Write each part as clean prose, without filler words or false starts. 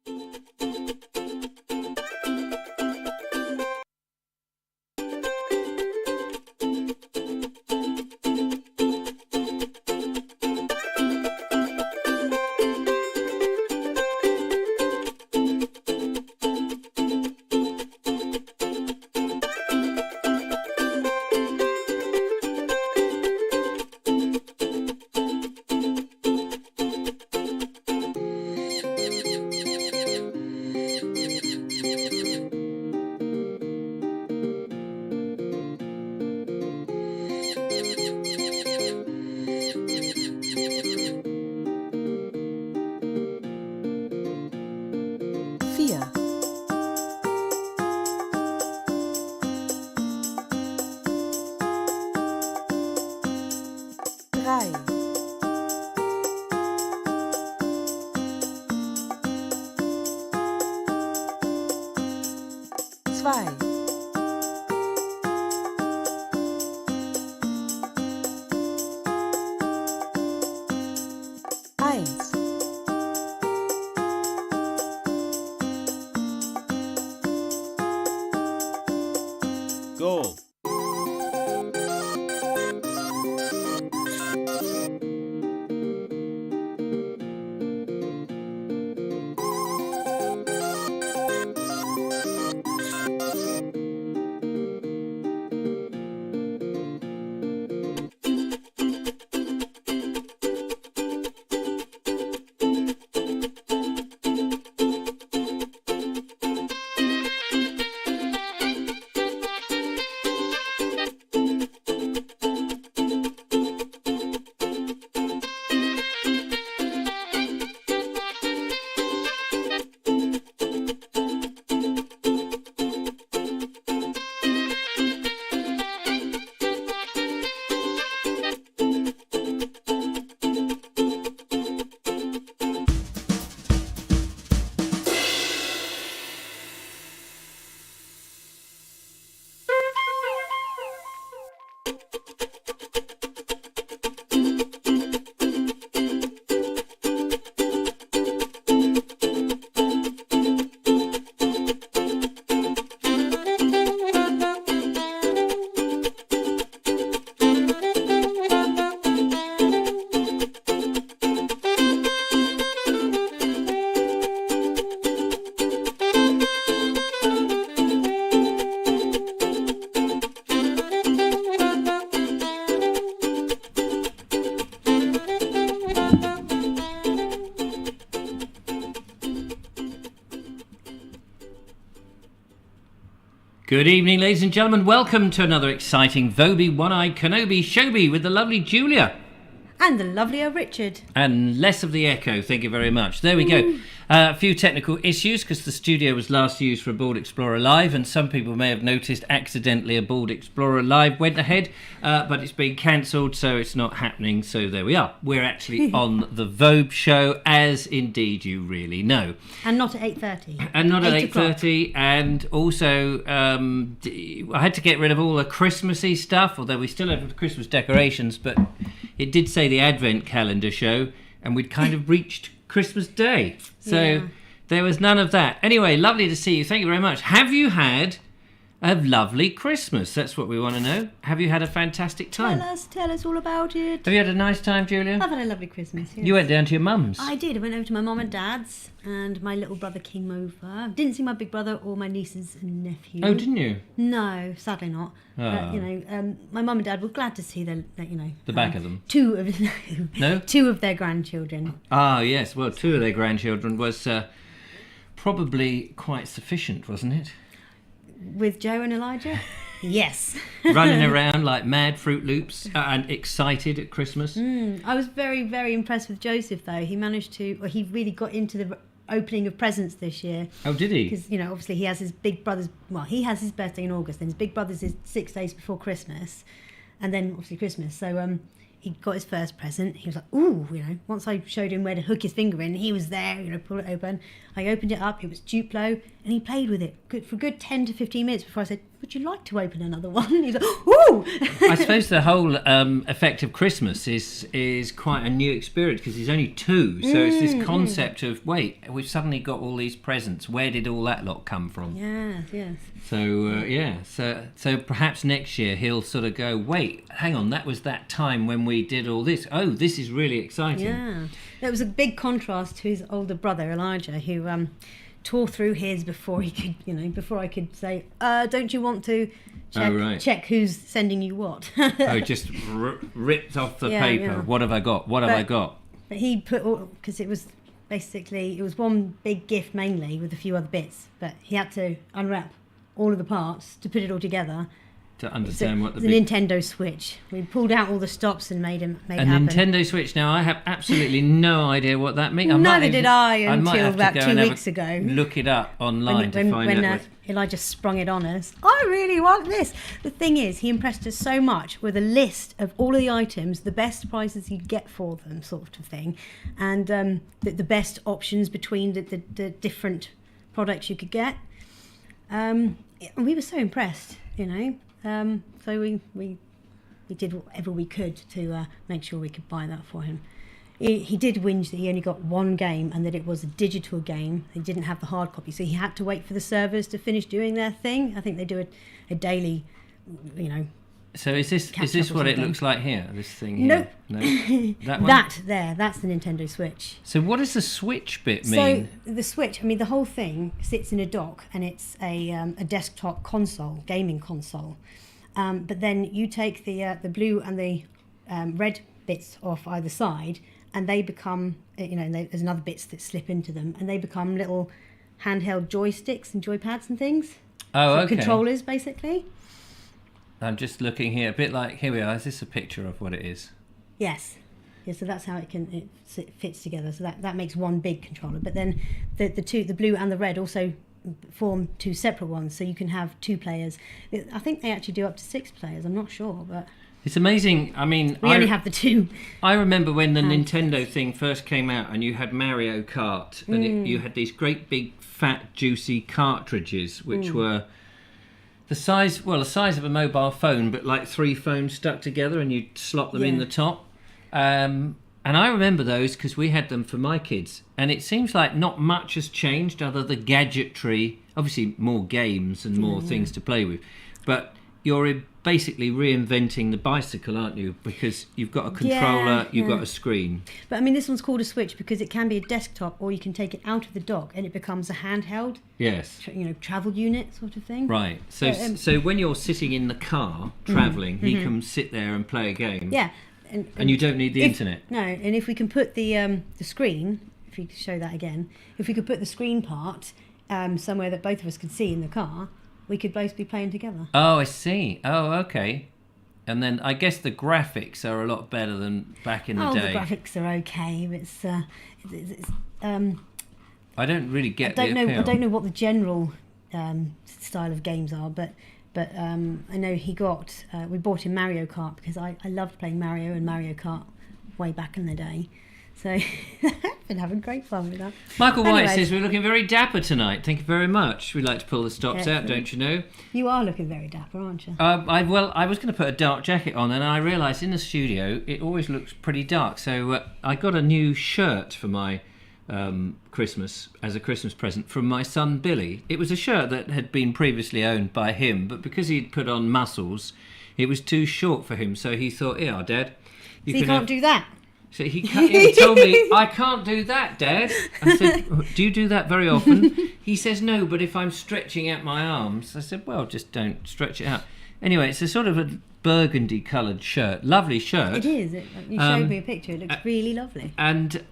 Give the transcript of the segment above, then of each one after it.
Go. Good evening, ladies and gentlemen. Welcome to another exciting Vobes One-Eyed Kenobi Showbie with the lovely Julia. And the lovelier Richard. And less of the echo, thank you very much. There we go. A few technical issues because the studio was last used for a Board Explorer Live, and some people may have noticed accidentally a Board Explorer Live went ahead, but it's been cancelled, so it's not happening. So there we are. We're actually on the Vobes Show, as indeed you really know. And not at 8:30. And not at 8:30. And also, I had to get rid of all the Christmassy stuff, although we still have Christmas decorations, but it did say the Advent calendar show, and we'd kind of reached Christmas Day. So there was none of that. Anyway, lovely to see you. Thank you very much. Have you had a lovely Christmas? That's what we want to know. Have you had a fantastic time? Tell us all about it. Have you had a nice time, Julia? I've had a lovely Christmas, yes. You went down to your mum's? I did. I went over to my mum and dad's, and my little brother came over. Didn't see my big brother or my nieces and nephew. Oh, didn't you? No, sadly not. Oh. But, my mum and dad were glad to see the back of them. Two of their grandchildren. Ah, yes. Well, two of their grandchildren was probably quite sufficient, wasn't it? With Joe and Elijah? Yes. Running around like mad Fruit Loops and excited at Christmas. I was very, very impressed with Joseph, though. He he really got into the opening of presents this year. Oh, did he? Because, obviously he has his big brother's, he has his birthday in August, and his big brother's is 6 days before Christmas, and then obviously Christmas. So he got his first present. He was like, ooh, once I showed him where to hook his finger in, he was there, pull it open. I opened it up, it was Duplo, and he played with it for a good 10 to 15 minutes before I said, would you like to open another one? He's like, ooh! I suppose the whole effect of Christmas is quite a new experience because he's only 2. So it's this concept of, wait, we've suddenly got all these presents. Where did all that lot come from? Yes. So, so perhaps next year he'll sort of go, wait, hang on, that was that time when we did all this. Oh, this is really exciting. Yeah. There was a big contrast to his older brother, Elijah, who tore through his before he could, before I could say, don't you want to check who's sending you what? Just ripped off the paper. Yeah. What have I got? What have I got? But he put all, because it was one big gift mainly with a few other bits, but he had to unwrap all of the parts to put it all together. To understand what the Nintendo Switch. We pulled out all the stops and made it happen. Nintendo Switch. Now I have absolutely no idea what that means. Neither did I until about 2 weeks ago. Look it up online to find out. Elijah sprung it on us. I really want this. The thing is, he impressed us so much with a list of all of the items, the best prices you'd get for them, sort of thing, and the best options between the different products you could get. We were so impressed, so we did whatever we could to make sure we could buy that for him. He did whinge that he only got one game and that it was a digital game. He didn't have the hard copy, so he had to wait for the servers to finish doing their thing. I think they do a daily, So is this what it looks like here? This thing here? No. That one? That's the Nintendo Switch. So what does the Switch bit mean? So the Switch, the whole thing sits in a dock and it's a desktop console, gaming console. But then you take the blue and the red bits off either side, and they become, there's another bits that slip into them, and they become little handheld joysticks and joypads and things. Oh, okay. Controllers, basically. I'm just looking here, a bit like, here we are. Is this a picture of what it is? Yes. Yeah, so that's how it fits together. So that makes one big controller. But then the blue and the red also form 2 separate ones, so you can have 2 players. I think they actually do up to 6 players. I'm not sure, but it's amazing. We only have the 2. I remember when the Nintendo thing first came out, and you had Mario Kart, and you had these great big fat juicy cartridges, which were the size of a mobile phone, but like 3 phones stuck together, and you'd slot them in the top. And I remember those because we had them for my kids, and it seems like not much has changed other than gadgetry. Obviously, more games and more things to play with, but you're basically reinventing the bicycle, aren't you? Because you've got a controller, you've got a screen. But this one's called a Switch because it can be a desktop, or you can take it out of the dock and it becomes a handheld. Yes. Travel unit sort of thing. Right. So when you're sitting in the car travelling, he can sit there and play a game. Yeah. And you don't need the internet. No, and if we can put the screen, if you could show that again, if we could put the screen part somewhere that both of us could see in the car, we could both be playing together. Oh, I see. Oh, okay. And then I guess the graphics are a lot better than back in the day. The graphics are okay. It's I don't really get the appeal. I don't know what the general style of games are, but I know we bought him Mario Kart because I loved playing Mario and Mario Kart way back in the day. So I've been having great fun with that. Michael White says we're looking very dapper tonight. Thank you very much. We like to pull the stops out, don't you know? You are looking very dapper, aren't you? I was going to put a dark jacket on, and I realised in the studio it always looks pretty dark. So I got a new shirt for my Christmas as a Christmas present from my son Billy. It was a shirt that had been previously owned by him, but because he'd put on muscles, it was too short for him. So he thought, "Yeah, Dad, you can't do that." So he told me, "I can't do that, Dad." I said, "Do you do that very often?" He says, "No, but if I'm stretching out my arms." I said, "Well, just don't stretch it out." Anyway, it's a sort of a burgundy coloured shirt. Lovely shirt. It is. You showed me a picture. It looks really lovely. And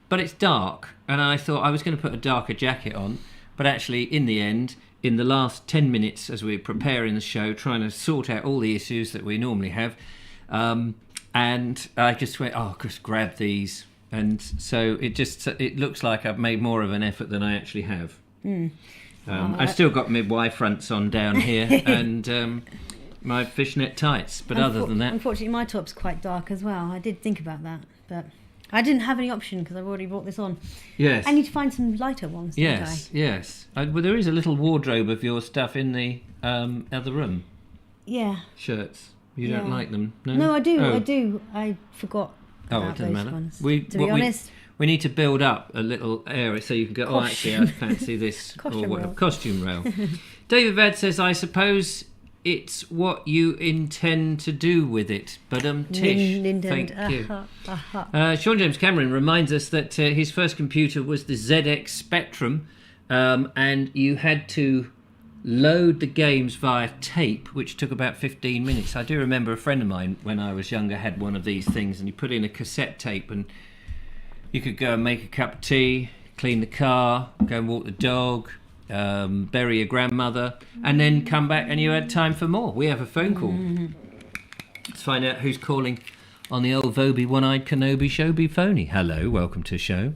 but it's dark. And I thought I was going to put a darker jacket on. But actually, in the end, in the last 10 minutes, as we're preparing the show, trying to sort out all the issues that we normally have, and I just went, just grab these. And so it looks like I've made more of an effort than I actually have. I've still got my Y fronts on down here, and my fishnet tights. But other than that, unfortunately, my top's quite dark as well. I did think about that, but I didn't have any option because I've already brought this on. yes, I need to find some lighter ones. Don't yes. Well, there is a little wardrobe of your stuff in the other room. Yeah. Shirts. You don't like them? No, No, I do. Oh. I do. I forgot. Oh, about it doesn't those matter. Ones. To be honest. We need to build up a little area so you can go, oh, actually, I fancy this. Costume or whatever. rail. Costume rail. David Vad says, I suppose it's what you intend to do with it. But Tish, thank you. Sean James Cameron reminds us that his first computer was the ZX Spectrum, and you had to load the games via tape, which took about 15 minutes. I do remember a friend of mine when I was younger had one of these things, and you put in a cassette tape and you could go and make a cup of tea, clean the car, go and walk the dog, bury your grandmother, and then come back and you had time for more. We have a phone call. Let's find out who's calling on the old Vobie One-Eyed Kenobi Showby phony. Hello, welcome to the show.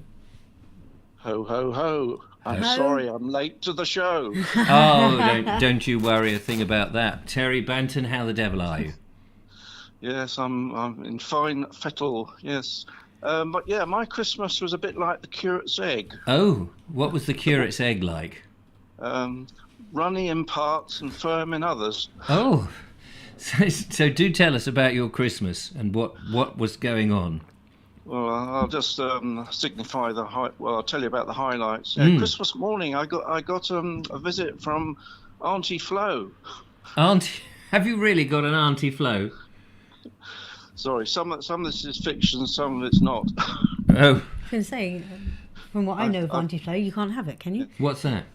Ho, ho, ho. I'm sorry, I'm late to the show. Oh, don't you worry a thing about that. Terry Banton, how the devil are you? Yes, I'm in fine fettle, yes. But yeah, my Christmas was a bit like the curate's egg. Oh, what was the curate's egg like? Runny in parts and firm in others. Oh, so do tell us about your Christmas and what was going on. Well, I'll just signify I'll tell you about the highlights. Yeah, Christmas morning, I got a visit from Auntie Flo. Auntie, have you really got an Auntie Flo? Sorry, some of this is fiction, some of it's not. Oh, I was going to say, from what I know of Auntie Flo, you can't have it, can you? what's that?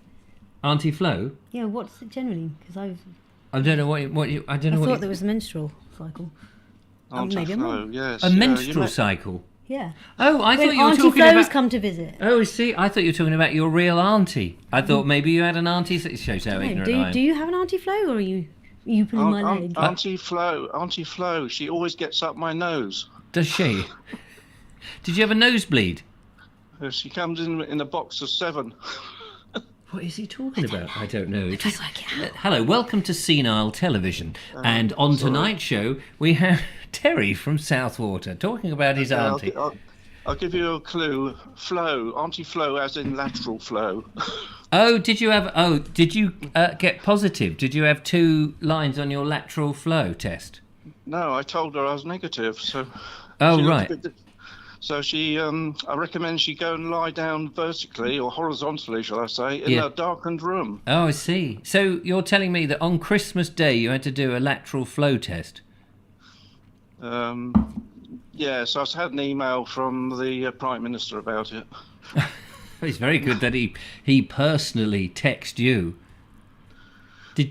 Auntie Flo? Yeah, what's it generally? Because I don't know what you. I don't know I what. thought there was a menstrual cycle. Auntie maybe I'm Flo, wrong. yes. A yeah, menstrual cycle. Yeah. Oh, I thought When you were Auntie talking Flo's about. come to visit. Oh, see, I thought you were talking about your real auntie. I thought maybe you had an auntie. It shows how ignorant I am. Do you have an Auntie Flo, or are you pulling my leg? Auntie Flo, she always gets up my nose. Does she? Did you have a nosebleed? She comes in a box of 7. What is he talking about? I don't know. Try to work it out. Hello, welcome to Senile Television. And on tonight's show, we have Terry from Southwater talking about his auntie. I'll give you a clue. Flow, Auntie Flo, as in lateral flow. Oh, did you get positive? Did you have 2 lines on your lateral flow test? No, I told her I was negative. So. Oh, she right. So I recommend she go and lie down vertically or horizontally, shall I say, in a darkened room. Oh, I see. So you're telling me that on Christmas Day you had to do a lateral flow test? Yes, I had an email from the Prime Minister about it. It's very good that he personally texted you.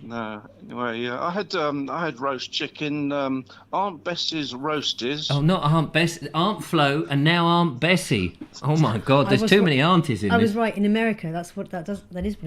No, anyway, yeah, I had roast chicken. Aunt Bessie's roasties. Oh, not Aunt Bessie, Aunt Flo, and now Aunt Bessie. Oh my God, there's too many aunties in I this. was right. In America, that is what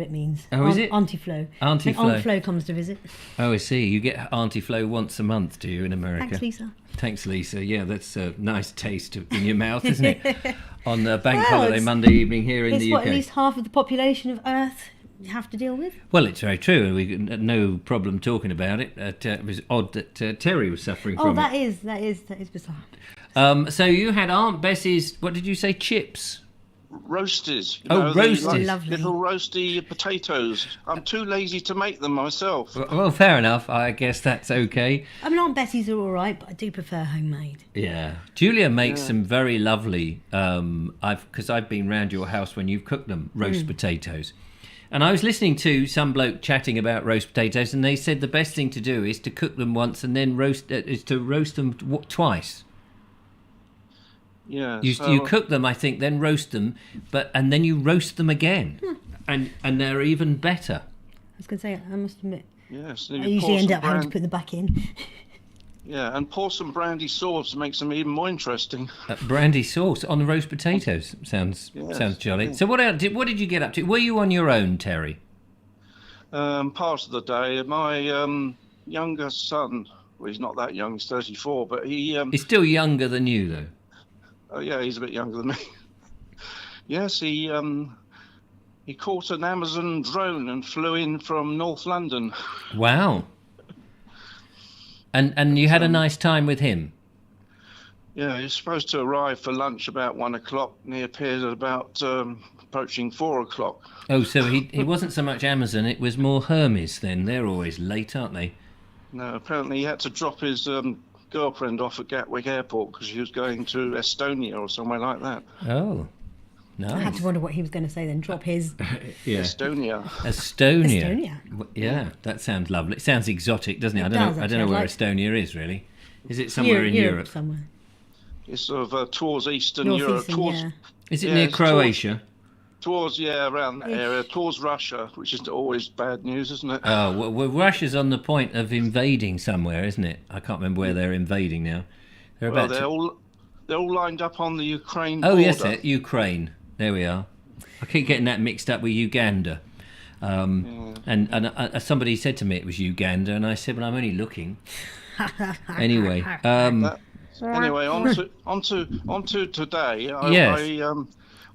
it means. Oh, is it? Auntie Flo. Auntie When Flo. Aunt Flo comes to visit. Oh, I see. You get Auntie Flo once a month, do you, in America? Thanks, Lisa. Thanks, Lisa. Yeah, that's a nice taste in your mouth, isn't it? On the bank Well, holiday it's- Monday evening here in It's the what UK. at least half of the population of Earth have to deal with. Well, it's very true, and we had no problem talking about it. It was odd that Terry was suffering from that is bizarre. it. So you had Aunt Bessie's, what did you say, chips? Roasties. Roasties. Lovely. Little roasty potatoes. I'm too lazy to make them myself. Well, fair enough. I guess that's okay. I mean, Aunt Bessie's are all right, but I do prefer homemade. Yeah. Julia makes some very lovely, because I've been round your house when you've cooked them, roast potatoes. And I was listening to some bloke chatting about roast potatoes, and they said the best thing to do is to cook them once and then roast them twice. Yeah. You cook them, I think, then roast them, and then you roast them again, and they're even better. I was going to say, I must admit, Yes. I usually end up having to put them back in. Yeah, and pour some brandy sauce makes them even more interesting. Brandy sauce on the roast potatoes sounds jolly. Yes. So what did you get up to? Were you on your own, Terry? Part of the day, my younger son, well, he's not that young, he's 34, but He's still younger than you, though. Oh yeah, he's a bit younger than me. Yes, he caught an Amazon drone and flew in from North London. Wow. And you had a nice time with him? Yeah, he was supposed to arrive for lunch about 1 o'clock, and he appeared at about approaching 4 o'clock. Oh, so he wasn't so much Amazon, it was more Hermes then. They're always late, aren't they? No, apparently he had to drop his girlfriend off at Gatwick Airport because she was going to Estonia or somewhere like that. Oh, nice. I had to wonder what he was going to say then. Drop his... Yeah. Estonia. Estonia. Yeah, that sounds lovely. It sounds exotic, doesn't it? It I does, don't know where actually. Estonia is, really. Is it somewhere in Europe? Somewhere. It's sort of towards Eastern Europe. Northeastern, yeah. Is it Yeah, near it's Croatia? around that area, towards Russia, which is always bad news, isn't it? Oh, well, Russia's on the point of invading somewhere, isn't it? I can't remember where they're invading now. They're Well, they're all lined up on the Ukraine Oh, border. yes, Ukraine. There we are. I keep getting that mixed up with Uganda. And somebody said to me it was Uganda, and I said, well, I'm only looking. Anyway. Anyway, on to today. Yes. I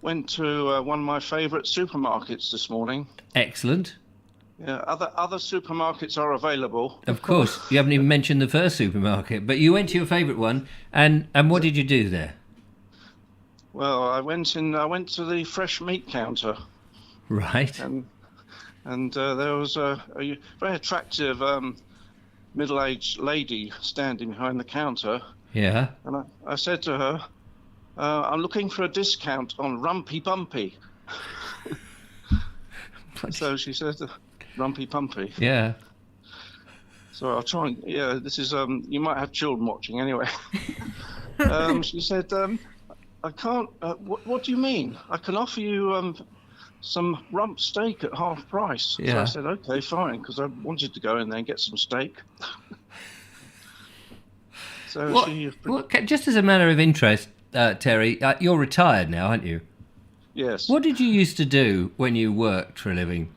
went to one of my favourite supermarkets this morning. Excellent. Yeah, other supermarkets are available. Of course. You haven't even mentioned the first supermarket, but you went to your favourite one, and what did you do there? Well, I went to the fresh meat counter, Right. and there was a very attractive middle-aged lady standing behind the counter. Yeah. And I said to her, I'm looking for a discount on Rumpy Bumpy. So she said, Rumpy Pumpy. Yeah. So I'll try and, this is, you might have children watching anyway. She said, I can't, what do you mean? I can offer you some rump steak at half price. Yeah. So I said, okay, fine, because I wanted to go in there and get some steak. So just as a matter of interest, Terry, you're retired now, aren't you? Yes. What did you used to do when you worked for a living?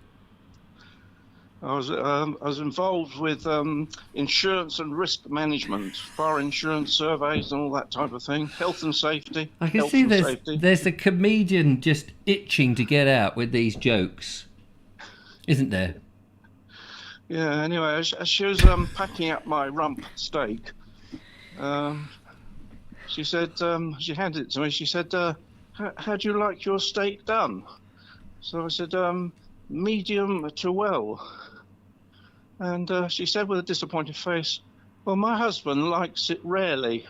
I was involved with insurance and risk management, fire insurance surveys and all that type of thing, health and safety. I can see there's a comedian just itching to get out with these jokes, isn't there? Yeah, anyway, as she was packing up my rump steak, she said, she handed it to me, she said, how do you like your steak done? So I said, medium to well. And she said with a disappointed face, well, my husband likes it rarely.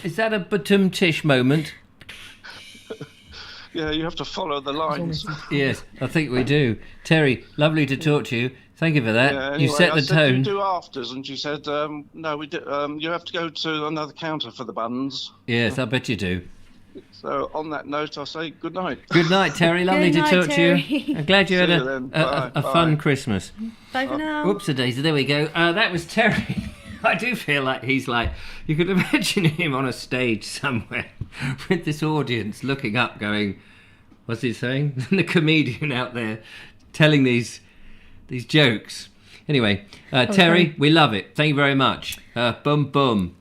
Is that a batum-tish moment? Yeah, you have to follow the lines. Yes, I think we do. Terry, lovely to talk to you. Thank you for that. Yeah, anyway, you set the tone. You do afters, and she said, no, we do, you have to go to another counter for the buns. Yes, I bet you do. So on that note, I'll say good night. Good night, Terry. Lovely Good to night, talk to Terry. you. I'm glad you had a fun Christmas. Bye for now. Whoops-a-daisy, there we go. That was Terry. I do feel like he's like, you could imagine him on a stage somewhere with this audience looking up going, what's he saying? And the comedian out there telling these jokes. Anyway, Terry, we love it. Thank you very much. Boom, boom.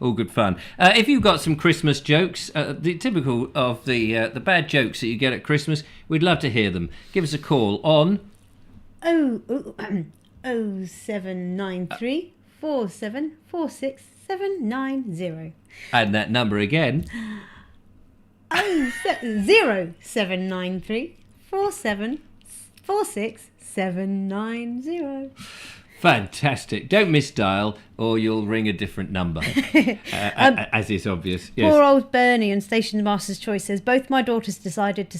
All good fun. If you've got some Christmas jokes, the typical of the bad jokes that you get at Christmas, we'd love to hear them. Give us a call on 0793 4746 and that number again. 0793 4746 Fantastic. Don't misdial or you'll ring a different number, as is obvious. Yes. Poor old Bernie on Station Master's Choice says, both my daughters decided to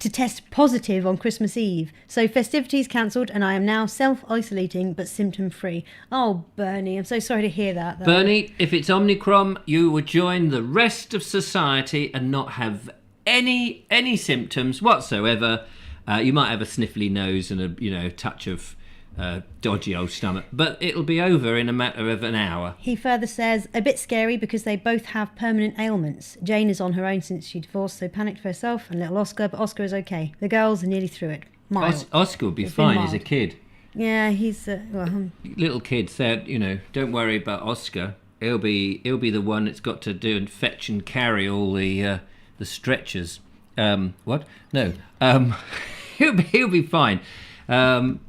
test positive on Christmas Eve. So festivities cancelled and I am now self-isolating but symptom-free. Oh, Bernie, I'm so sorry to hear that. Though. Bernie, if it's Omicron, you would join the rest of society and not have any symptoms whatsoever. You might have a sniffly nose and a touch of dodgy old stomach, but it'll be over in a matter of an hour. He further says, a bit scary because they both have permanent ailments. Jane is on her own since she divorced, so panicked for herself, and little Oscar, but Oscar is okay. The girls are nearly through it. Mild. Oscar will be It's fine. been He's a mild. kid. Yeah, he's Little kids said, don't worry about Oscar. He'll be the one that's got to do and fetch and carry all the stretchers. What? No. He'll be fine.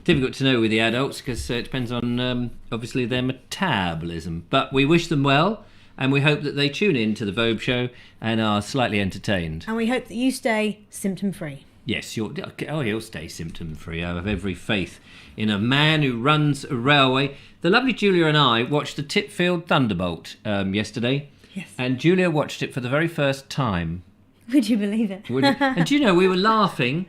Difficult to know with the adults because it depends on obviously their metabolism. But we wish them well, and we hope that they tune in to the Vobes Show and are slightly entertained. And we hope that you stay symptom-free. Yes, he'll stay symptom-free. I have every faith in a man who runs a railway. The lovely Julia and I watched the Titfield Thunderbolt yesterday. Yes. And Julia watched it for the very first time. Would you believe it? And do you know, we were laughing,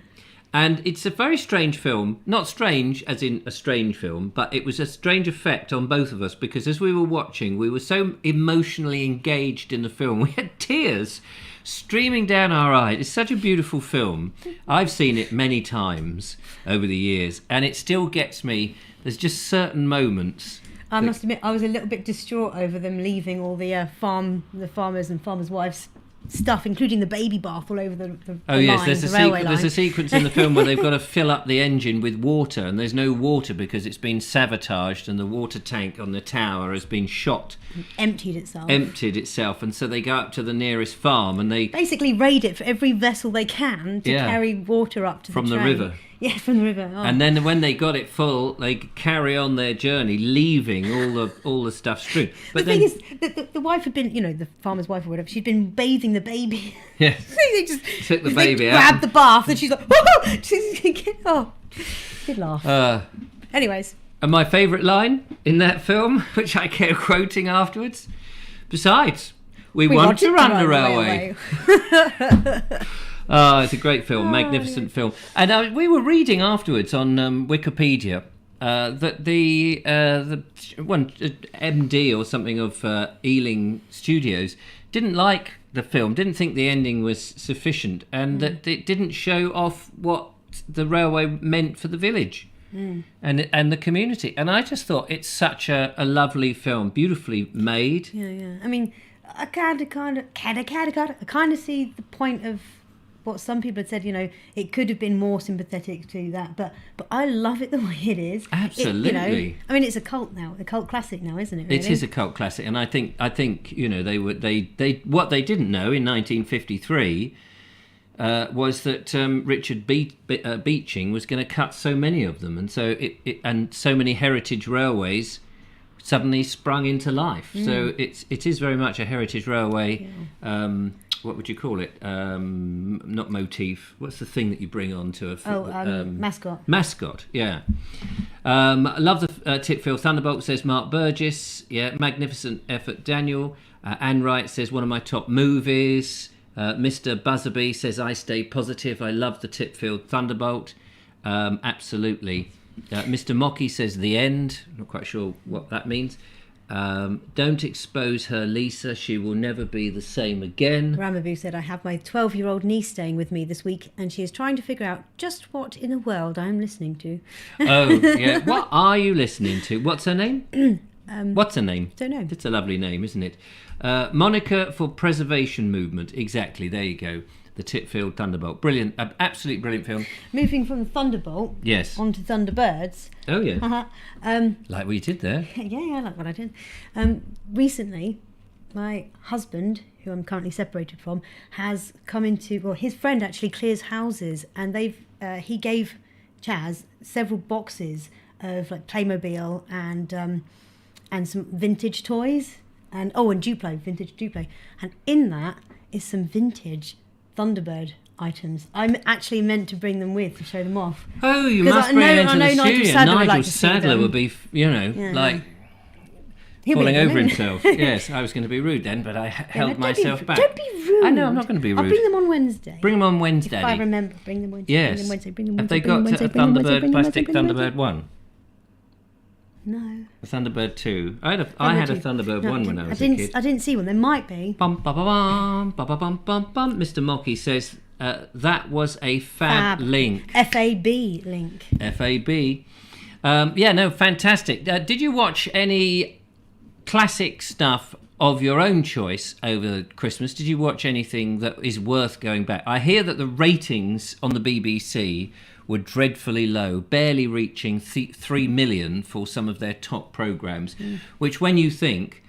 and it's a very strange film. Not strange as in a strange film, but it was a strange effect on both of us because as we were watching, we were so emotionally engaged in the film. We had tears streaming down our eyes. It's such a beautiful film. I've seen it many times over the years, and it still gets me. There's just certain moments. I must admit, I was a little bit distraught over them leaving all the farmers and farmers' wives stuff, including the baby bath all over the line, there's a sequence in the film where they've got to fill up the engine with water, and there's no water because it's been sabotaged, and the water tank on the tower has been shot. Emptied itself, and so they go up to the nearest farm and they basically raid it for every vessel they can to carry water up to from the the river. Yeah, from the river. Oh. And then when they got it full, they carry on their journey, leaving all the stuff strewn. But the thing is, the wife had been, the farmer's wife or whatever, she'd been bathing the baby. Yeah. They just took the baby out. Grabbed the bath, and she's like, oh, good laugh. Anyways. And my favourite line in that film, which I kept quoting afterwards, besides, we want to run the railway. Oh, it's a great film, magnificent film. And we were reading afterwards on Wikipedia that the one MD or something of Ealing Studios didn't like the film, didn't think the ending was sufficient, and that it didn't show off what the railway meant for the village. And the community. And I just thought it's such a lovely film, beautifully made. Yeah. I mean, I kind of see the point of what some people had said, it could have been more sympathetic to that, but I love it the way it is. Absolutely. I mean, it's a cult classic now, isn't it? Really? It is a cult classic, and I think they what they didn't know in 1953 was that Richard Beeching was going to cut so many of them, and so and so many heritage railways suddenly sprung into life. So it is very much a heritage railway. Yeah. What would you call it? Not motif. What's the thing that you bring on to a mascot? Mascot, yeah. I love the Titfield Thunderbolt, says Mark Burgess. Yeah, magnificent effort, Daniel. Anne Wright says one of my top movies. Mr. Buzzaby says I stay positive. I love the Titfield Thunderbolt. Absolutely. Mr. Mocky says the end. Not quite sure what that means. Don't expose her, Lisa. She will never be the same again. Ramabu said, I have my 12-year-old niece staying with me this week, and she is trying to figure out just what in the world I'm listening to. Oh, yeah. What are you listening to? What's her name? What's her name? Don't know. It's a lovely name, isn't it? Monica for Preservation Movement. Exactly. There you go. The Titfield Thunderbolt. Brilliant. Absolutely brilliant film. Moving from Thunderbolt onto Thunderbirds. Oh, yeah. Like what you did there. Yeah, like what I did. Recently, my husband, who I'm currently separated from, has come into... Well, his friend actually clears houses, and he gave Chaz several boxes of like Playmobil and some vintage toys. And Duplo, vintage Duplo. And in that is some vintage Thunderbird items. I'm actually meant to bring them with to show them off. Oh, you must bring them into the studio. Nigel Sadler would be, like falling over himself. Yes, I was going to be rude then, but I held myself back. Don't be rude. I know, I'm not going to be rude. I'll bring them on Wednesday. Bring them on Wednesday. If I remember, bring them Wednesday. Yes. Have they got a Thunderbird, plastic Thunderbird 1? No. A Thunderbird 2. I had a Thunderbird 1 when I was a kid. I didn't see one. There might be. Bum, bum, bum, bum, bum, bum, bum, bum. Mr. Mocky says that was a fab link. FAB link. FAB. Fantastic. Did you watch any classic stuff of your own choice over Christmas? Did you watch anything that is worth going back? I hear that the ratings on the BBC were dreadfully low, barely reaching 3 million for some of their top programmes, which when you think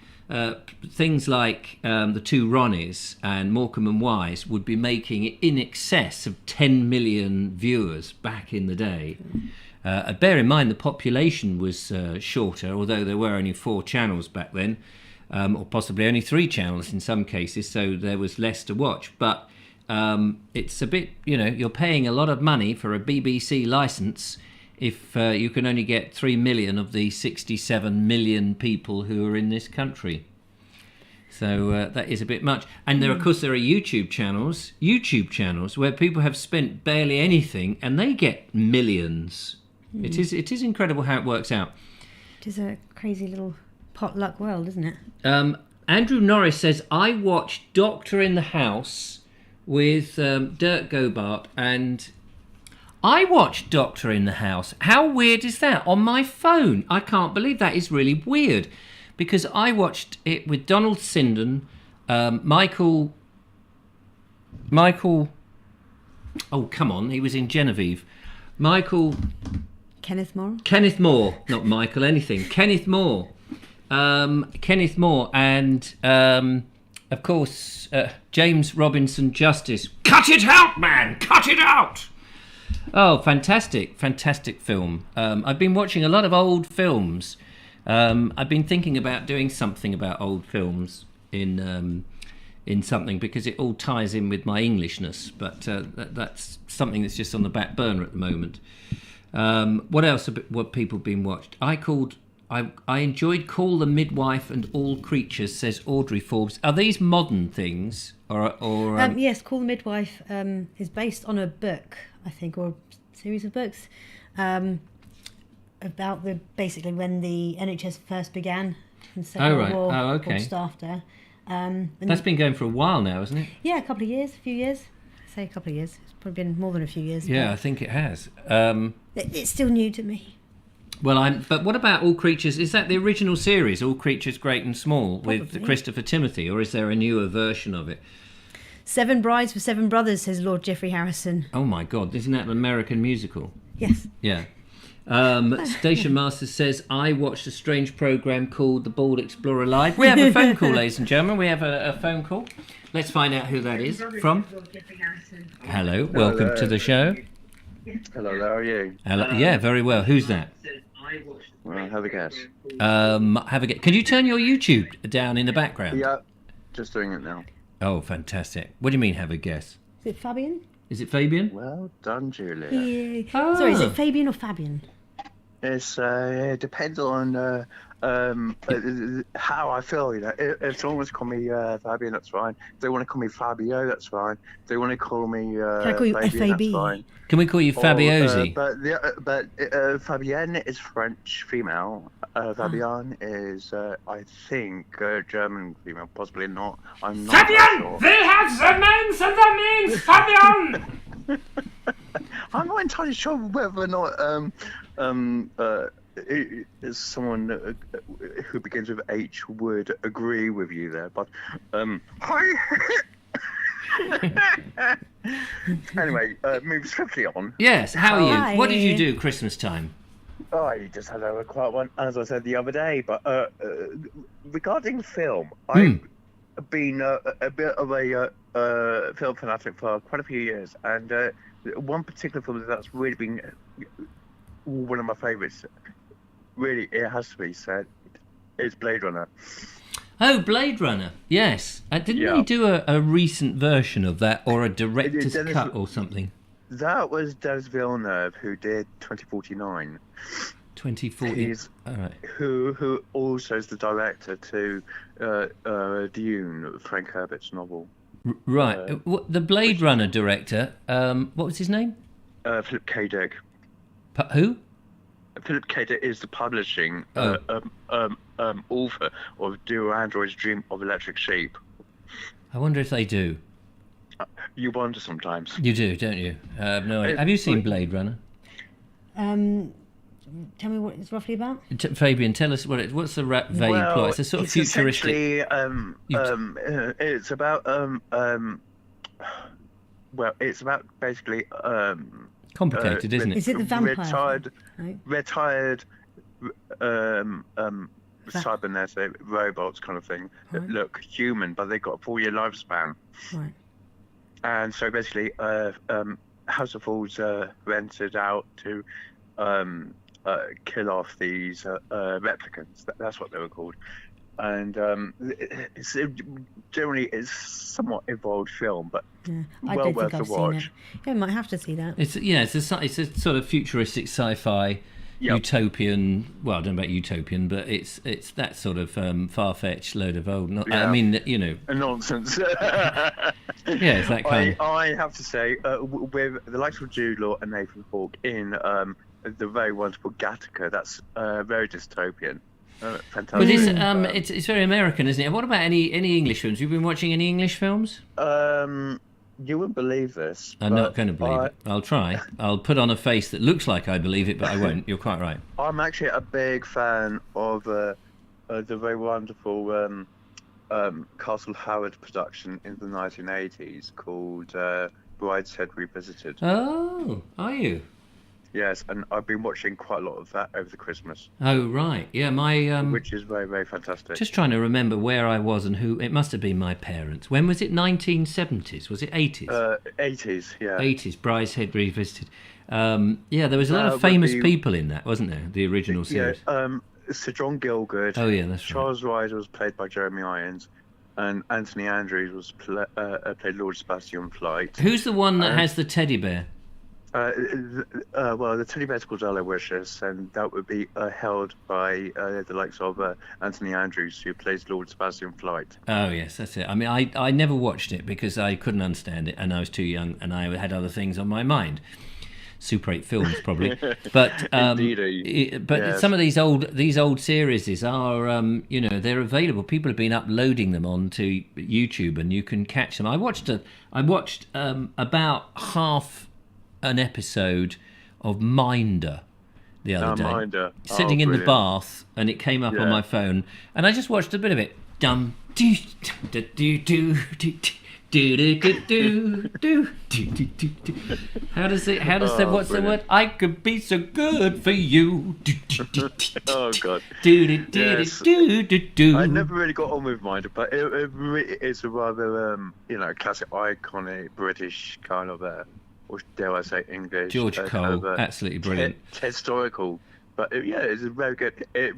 things like the Two Ronnies and Morecambe and Wise would be making in excess of 10 million viewers back in the day. Bear in mind the population was shorter, although there were only 4 channels back then, or possibly only 3 channels in some cases, so there was less to watch. But it's a bit, you're paying a lot of money for a BBC licence if you can only get 3 million of the 67 million people who are in this country. So that is a bit much. And of course, there are YouTube channels where people have spent barely anything and they get millions. It is incredible how it works out. It is a crazy little potluck world, isn't it? Andrew Norris says, I watched Doctor in the House with Dirk Gobart, and I watched Doctor in the House. How weird is that? On my phone. I can't believe that. Is really weird, because I watched it with Donald Sinden, Michael. Oh, come on, he was in Genevieve. Kenneth Moore, not Michael anything. Kenneth Moore, and of course James Robinson Justice. Cut it out, man! Cut it out! Oh, fantastic film. I've been watching a lot of old films. I've been thinking about doing something about old films in something, because it all ties in with my Englishness, but that's something that's just on the back burner at the moment. What else? What people have been watched? I enjoyed Call the Midwife and All Creatures, says Audrey Forbes. Are these modern things, or yes, Call the Midwife is based on a book, I think, or a series of books about basically when the NHS first began in the Second War, okay. or just after. That's been going for a while now, hasn't it? Yeah, a few years. I say a couple of years. It's probably been more than a few years. Yeah, I think it has. It's still new to me. Well, but what about All Creatures? Is that the original series, All Creatures Great and Small, with Christopher Timothy, or is there a newer version of it? 7 Brides for 7 Brothers, says Lord Geoffrey Harrison. Oh my God, isn't that an American musical? Yes. Yeah. Station Master says, I watched a strange programme called The Bald Explorer Live. We have a phone call, ladies and gentlemen. We have a phone call. Let's find out who that is from. Hello, welcome to the show. Hello, how are you? Hello. Yeah, very well. Who's that? Well, have a guess. Have a guess. Can you turn your YouTube down in the background? Yeah, just doing it now. Oh, fantastic. What do you mean, have a guess? Is it Fabian? Is it Fabian? Well done, Julia. Yeah. Oh. Sorry, is it Fabian or Fabian? It depends on how I feel. If someone wants to call me Fabian, that's fine. If they want to call me Fabio, that's fine. If they want to call me Can I call you Fabian, FAB? that's fine. Can we call you Fabiosi? But Fabienne is French female. Fabian is, I think, German female. Possibly not. I'm not Fabian! sure. We have the names and the means, Fabian! I'm not entirely sure whether or not is someone who begins with H would agree with you there, but hi. Anyway, move swiftly on. Yes, how are you? Hi. What did you do Christmas time? Oh, I just had a quiet one, as I said the other day. But regarding film, I've been a bit of a film fanatic for quite a few years, and one particular film that's really been one of my favourites, really, it has to be said, is Blade Runner. Oh, Blade Runner, yes. Didn't he do a recent version of that, or a director's cut or something? That was Denis Villeneuve, who did 2049. 2040. All right. Who also is the director to Dune, Frank Herbert's novel. Right. The Blade Runner director, what was his name? Philip K. Dick. Who? Philip K. Dick is the publishing author of Do Androids Dream of Electric Sheep. I wonder if they do. You wonder sometimes. You do, don't you? No idea. Have you seen Blade Runner? Tell me what it's roughly about. Fabian, tell us what's the vague plot. It's a sort of futuristic. It's about it's about basically complicated, isn't it? Is it the vampire? Retired cybernetics, robots kind of thing that look human, but they've got a 4-year lifespan. Right. And so basically, House of Fools rented out to kill off these replicants. That's what they were called. And generally it's somewhat involved film, but I well don't worth think I've the seen it. watch. Yeah, I might have to see that. It's a sort of futuristic sci-fi. Yep. Utopian, well, I don't know about utopian, but it's that sort of far-fetched load of old. Yeah. I mean, you know, Nonsense. yeah, it's that kind. I have to say, with the likes of Jude Law and Nathan Hawke in the very wonderful Gattaca, that's very dystopian. Fantastic. But it's very American, isn't it? What about any English films? You've been watching any English films? You wouldn't believe this. I'm not going to believe it. I'll try. I'll put on a face that looks like I believe it, but I won't. You're quite right. I'm actually a big fan of the very wonderful Castle Howard production in the 1980s called Brideshead Revisited. Oh, are you? Yes, and I've been watching quite a lot of that over the Christmas. Oh, right. Yeah, which is very, very fantastic. Just trying to remember where I was and who. It must have been my parents. When was it? 1970s? Was it 80s? 80s, yeah. 80s. Brideshead Revisited. Yeah, there was a lot of famous people in that, wasn't there? The original series. Yeah. Sir John Gielgud. Oh yeah, that's right. Charles Ryder was played by Jeremy Irons, and Anthony Andrews was played Lord Sebastian Flight. Who's the one that has the teddy bear? Well, the teddy bear's called Aloysius, and that would be held by the likes of Anthony Andrews, who plays Lord Sebastian Flight. Oh yes, that's it. I mean, I never watched it because I couldn't understand it, and I was too young, and I had other things on my mind. Super 8 films, probably. But Yes. Some of these old series are they're available. People have been uploading them onto YouTube, and you can catch them. I watched about half an episode of Minder the other day. Minder. Sitting in the Brilliant. bath, and it came up on my phone, and I just watched a bit of it. Dum do do do do do do do do do do do. How does it? What's the word? I could be so good for you. Oh God. Do do do do do do. I never really got on with Minder, but it's a rather classic, iconic British kind of or dare I say English? George Cole, absolutely brilliant. Historical, but it's very good. It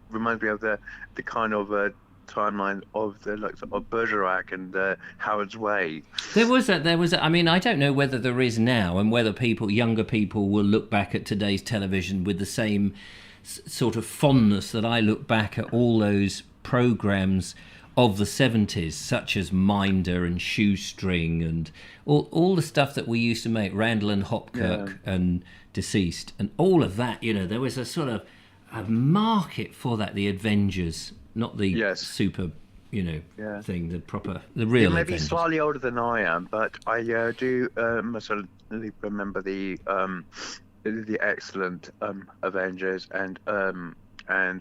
reminds me of the kind of timeline of the of Bergerac and Howard's Way. There was a. I mean, I don't know whether there is now, and whether younger people will look back at today's television with the same sort of fondness that I look back at all those programs of the 70s, such as Minder and Shoestring and all the stuff that we used to make, Randall and Hopkirk and Deceased, and all of that. There was a sort of a market for that. The Avengers, not the super, thing, the real. You may be Avengers. slightly older than I am, but I do must remember the excellent Avengers and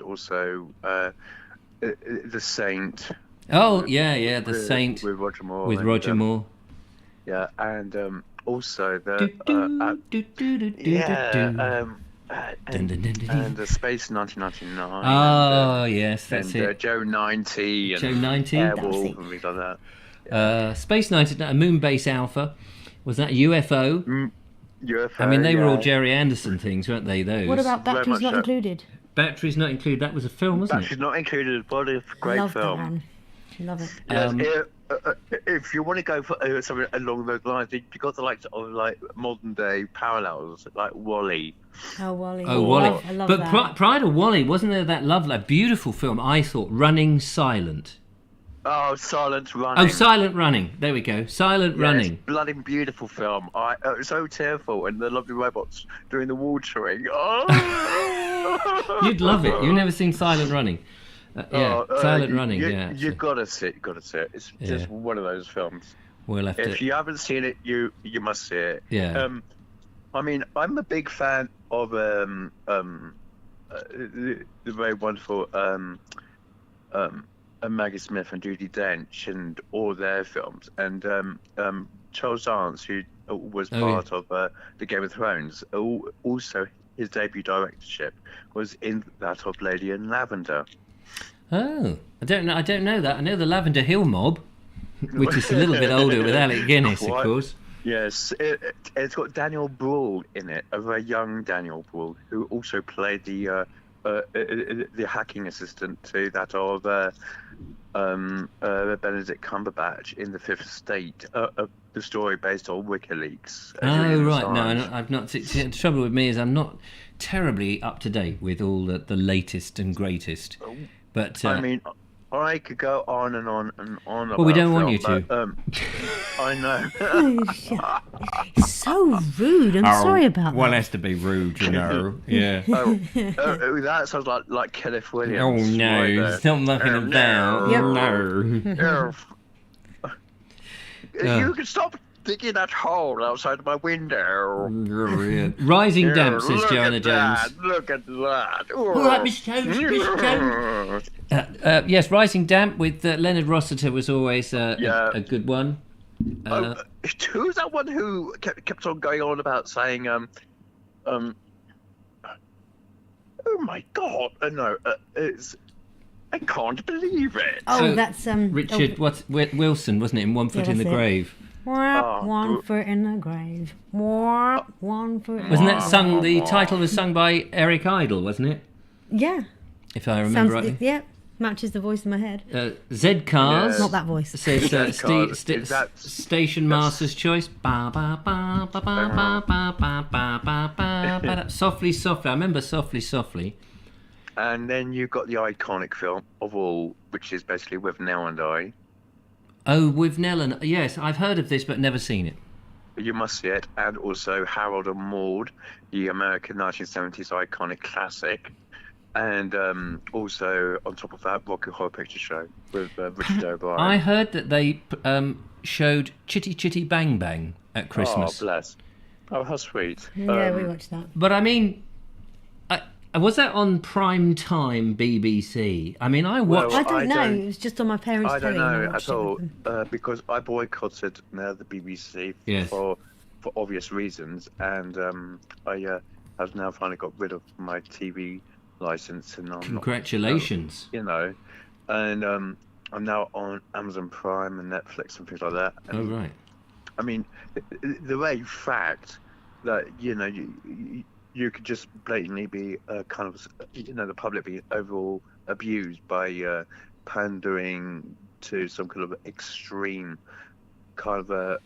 also the Saint. Oh yeah, the Saint with Roger Moore. With Roger Moore. Yeah, and also the and the Space 1999. Oh yes, that's it. Joe 90 and Joe 90, Airwolf and things like that. Space 99, Moonbase Alpha. Was that UFO? UFO. I mean, they were all Jerry Anderson things, weren't they? Those. What about Batteries Not Included? Batteries Not Included. That was a film, wasn't Batteries Not Included. What a great Love film. That one. Love it. Yes, if you want to go for something along those lines, you've got the likes of modern day parallels like WALL-E. Oh, WALL-E. Oh, WALL-E. I love but that. prior to WALL-E, wasn't there that lovely, beautiful film? I thought Running Silent. Oh, Silent Running. Oh, Silent Running. There we go. Silent Running. Bloody beautiful film. So tearful, and the lovely robots doing the watering. Oh. You'd love it. You've never seen Silent Running. Silent Running. You've got to see it. It's just one of those films. We'll have if you haven't seen it, you must see it. Yeah. I mean, I'm a big fan of the very wonderful Maggie Smith and Judi Dench and all their films, and Charles Dance, who was part of the Game of Thrones, also his debut directorship was in that of Lady in Lavender. Oh, I don't know that. I know the Lavender Hill Mob, which is a little bit older with Alec Guinness, of course. Yes, it's got Daniel Bruhl in it, a very young Daniel Bruhl, who also played the hacking assistant to that of Benedict Cumberbatch in The Fifth Estate, the story based on WikiLeaks. Oh, right. No, I've not. The trouble with me is I'm not terribly up to date with all the latest and greatest. But I mean, I could go on and on and on about well, we don't want you film, to. but, I know. It's so rude. I'm sorry about One that. has to be rude, you know. Yeah. That sounds like Kenneth Oh Williams. no, right there. it's not nothing about. Yep. No. You can stop digging that hole outside my window. Rising Damp, says Look Joanna at Jones. that, look at that. All right, Miss Jones, Miss Jones. Yes, Rising Damp with Leonard Rossiter was always a good one. Who's that one who kept on going on about saying, oh my God, no, it's, I can't believe it. Oh, that's Richard Wilson, wasn't it, in One Foot in the that's it. Grave? One foot in the grave. One foot. Wasn't that sung? The title was sung by Eric Idle, wasn't it? Yeah. If I remember rightly. Yeah. Matches the voice in my head. Z Cars. Not that voice. Says Is that- Station Master's Choice. Ba ba ba ba ba ba ba ba ba ba ba. Softly, softly. I remember Softly, Softly. And then you've got the iconic film of all, which is basically With Nell and I. Oh, with Nell and... Yes, I've heard of this but never seen it. You must see it. And also Harold and Maude, the American 1970s iconic classic. And also, on top of that, Rocky Horror Picture Show with Richard O'Brien. I heard that they showed Chitty Chitty Bang Bang at Christmas. Oh, bless. Oh, how sweet. Yeah, we watched that. But I mean... was that on prime time BBC? I mean, I watched... I don't know. It was just on my parents' I don't telly and know watched at it all, with them. because I boycotted the BBC Yes. for obvious reasons, and I have now finally got rid of my TV license, and I'm Congratulations. not, and I'm now on Amazon Prime and Netflix and things like that. And, Oh, right. I mean, the very fact that you could just blatantly be kind of, the public be overall abused by pandering to some kind of extreme kind of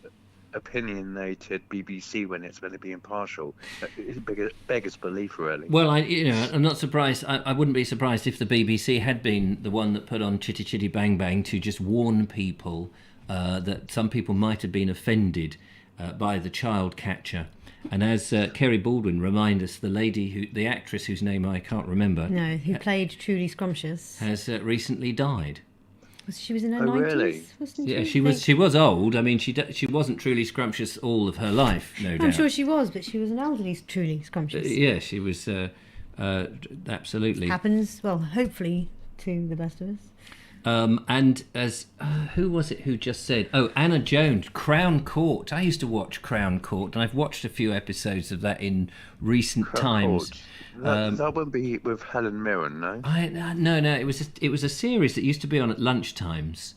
opinionated BBC when it's meant to be impartial. It beggars belief, really. Well, I'm not surprised. I wouldn't be surprised if the BBC had been the one that put on Chitty Chitty Bang Bang to just warn people that some people might have been offended by the child catcher. And as Kerry Baldwin reminded us, the actress whose name I can't remember, who played Trudy Scrumptious, has recently died. She was in her 90s, really? wasn't Yeah, she? she was old. I mean, she wasn't truly scrumptious all of her life, no doubt. I'm sure she was, but she was an elderly Trudy Scrumptious. Yeah, she was absolutely. Happens, well, hopefully to the best of us. And as who was it who just said? Oh, Anna Jones, Crown Court. I used to watch Crown Court, and I've watched a few episodes of that in recent times. That wouldn't be with Helen Mirren, no? No. It was a series that used to be on at lunchtimes,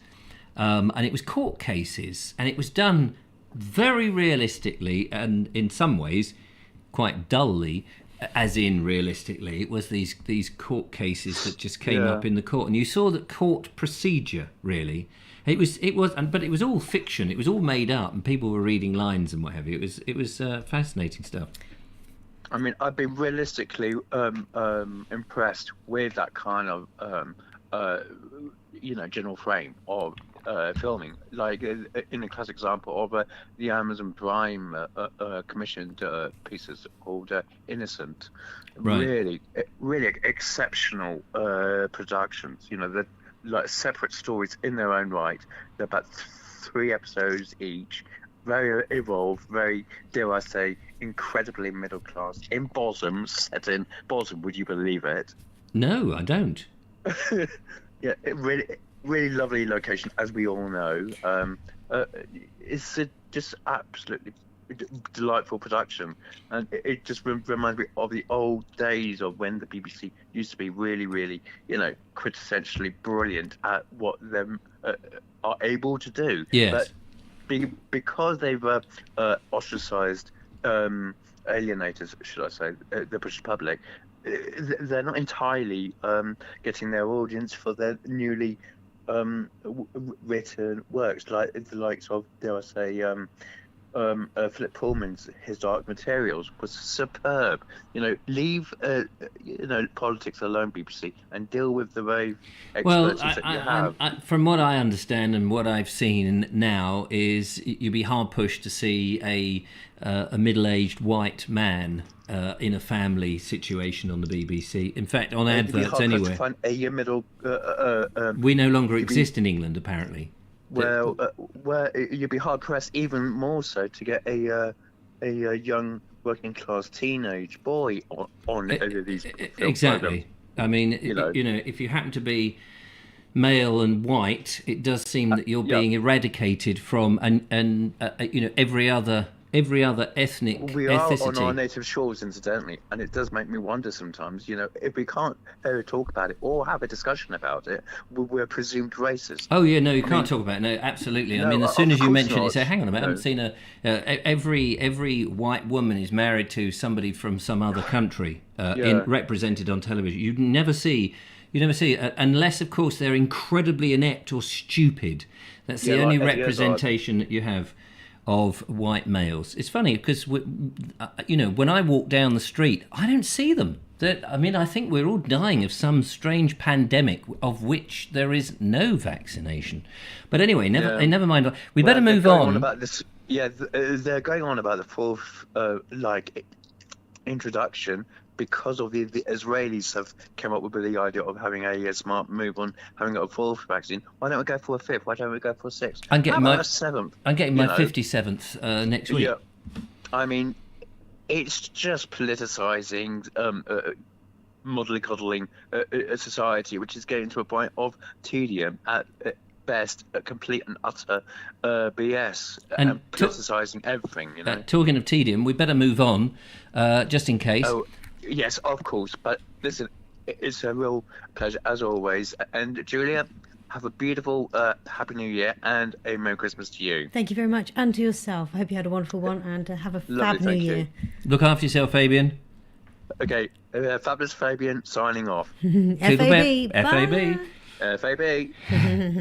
and it was court cases, and it was done very realistically, and in some ways quite dully. As in, realistically, it was these court cases that just came up in the court, and you saw that court procedure. Really, but it was all fiction. It was all made up, and people were reading lines and what have you. It was fascinating stuff. I mean, I've been realistically impressed with that kind of general frame of filming, like in a classic example of the Amazon Prime commissioned pieces called Innocent. Right. Really exceptional productions. They're like separate stories in their own right. They're about 3 episodes each. Very evolved, very, dare I say, incredibly middle class. In Bosom, set in Bosom, would you believe it? No, I don't. Yeah, really lovely location, as we all know. It's just absolutely delightful production, and it just reminds me of the old days of when the BBC used to be really, really, quintessentially brilliant at what they are able to do. Yes. because they've ostracised, alienators, should I say, the British public. They're not entirely getting their audience for their newly written works, like the likes of, dare I say, Philip Pullman's His Dark Materials was superb. Leave politics alone, BBC, and deal with the very expertise that you have. From what I understand and what I've seen now is you'd be hard pushed to see a middle-aged white man in a family situation on the BBC. In fact, on adverts anyway. Find a middle. We no longer exist in England, apparently. Well, you'd be hard pressed, even more so, to get a young working class teenage boy on these film exactly. programs. I mean, if you happen to be male and white, it does seem that you're being eradicated from every other ethnic we are ethnicity. on our native shores, incidentally, and it does make me wonder sometimes, if we can't talk about it or have a discussion about it, we're presumed racist. Oh yeah, no, you can't talk about it. No, absolutely. No, I mean, as soon as you mention it, you say, hang on a minute, I haven't seen every white woman is married to somebody from some other country represented on television. You never see unless, of course, they're incredibly inept or stupid. That's the only representation that you have of white males. It's funny because when I walk down the street, I don't see them. I think we're all dying of some strange pandemic of which there is no vaccination. But anyway, never mind. We better move on. They're going on about the fourth introduction, because of the Israelis have come up with the idea of having a smart move on having a fourth vaccine. Why don't we go for a fifth? Why don't we go for a sixth? I'm getting my seventh. I'm getting my 57th next week. Yeah, I mean, it's just politicising, mollycoddling a society which is getting to a point of tedium at best, a complete and utter BS, and politicising everything. Talking of tedium, we better move on, just in case. Oh, yes, of course. But listen, it's a real pleasure as always. And Julia, have a beautiful, happy New Year and a Merry Christmas to you. Thank you very much, and to yourself. I hope you had a wonderful one, and have a fab New Year. Look after yourself, Fabian. Okay, fabulous Fabian signing off. FAB. FAB. FAB.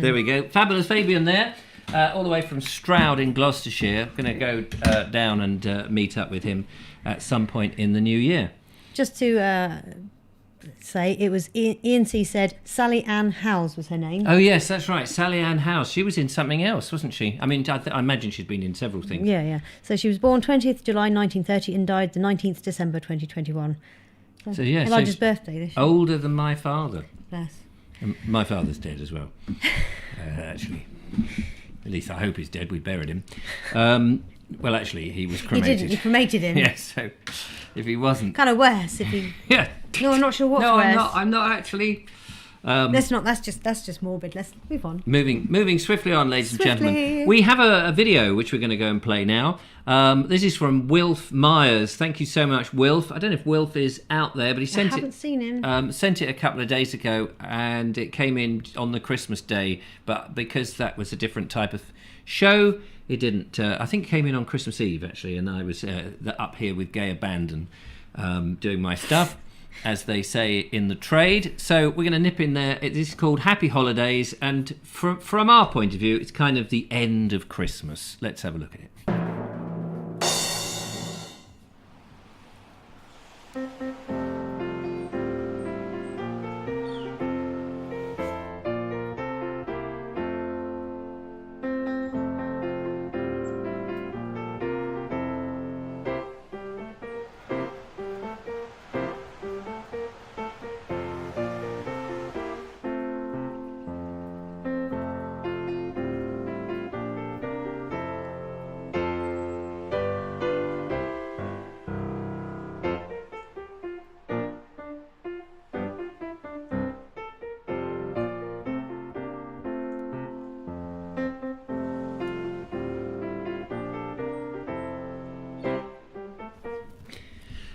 There we go. Fabulous Fabian there. All the way from Stroud in Gloucestershire. Going to go down and meet up with him at some point in the new year. Just to say, it was Ian C said Sally Ann Howes was her name. Oh yes, that's right, Sally Ann Howes. She was in something else, wasn't she? I mean, I imagine she'd been in several things. Yeah. So she was born 20th July 1930 and died the 19th December 2021. So yeah, Elijah's birthday this year. Older than my father. Bless. My father's dead as well, actually. At least I hope he's dead. We buried him. Well, actually, he was cremated. You didn't. You cremated him. Yes. Yeah, so if he wasn't, kind of worse. If he. Yeah. No, I'm not sure what's worse. No, I'm not actually. Let's not. That's just morbid. Let's move on. Moving swiftly on, ladies and gentlemen. We have a video which we're going to go and play now. This is from Wilf Myers. Thank you so much, Wilf. I don't know if Wilf is out there, but he sent it. I haven't seen him. Sent it a couple of days ago, and it came in on the Christmas day. But because that was a different type of show, it didn't. I think it came in on Christmas Eve actually, and I was up here with gay abandon, doing my stuff, as they say in the trade. So we're going to nip in there. This is called Happy Holidays, and from our point of view, it's kind of the end of Christmas. Let's have a look at it.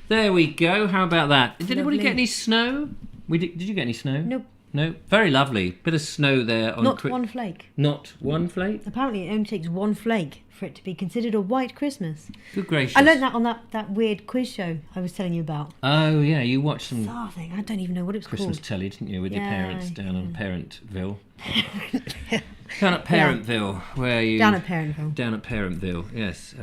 There we go. How about that? Did anybody get any snow? Did you get any snow? Nope. no. Very lovely. Bit of snow there. Not one flake. Not one flake? Apparently it only takes one flake for it to be considered a white Christmas. Good gracious. I learned that on that weird quiz show I was telling you about. Oh, yeah, you watched some Bizarre thing. I don't even know what it's Christmas called. telly, didn't you, with your Yeah, parents down on yeah. Parentville? Down at Parentville, where you... Down at Parentville. Down at Parentville, yes.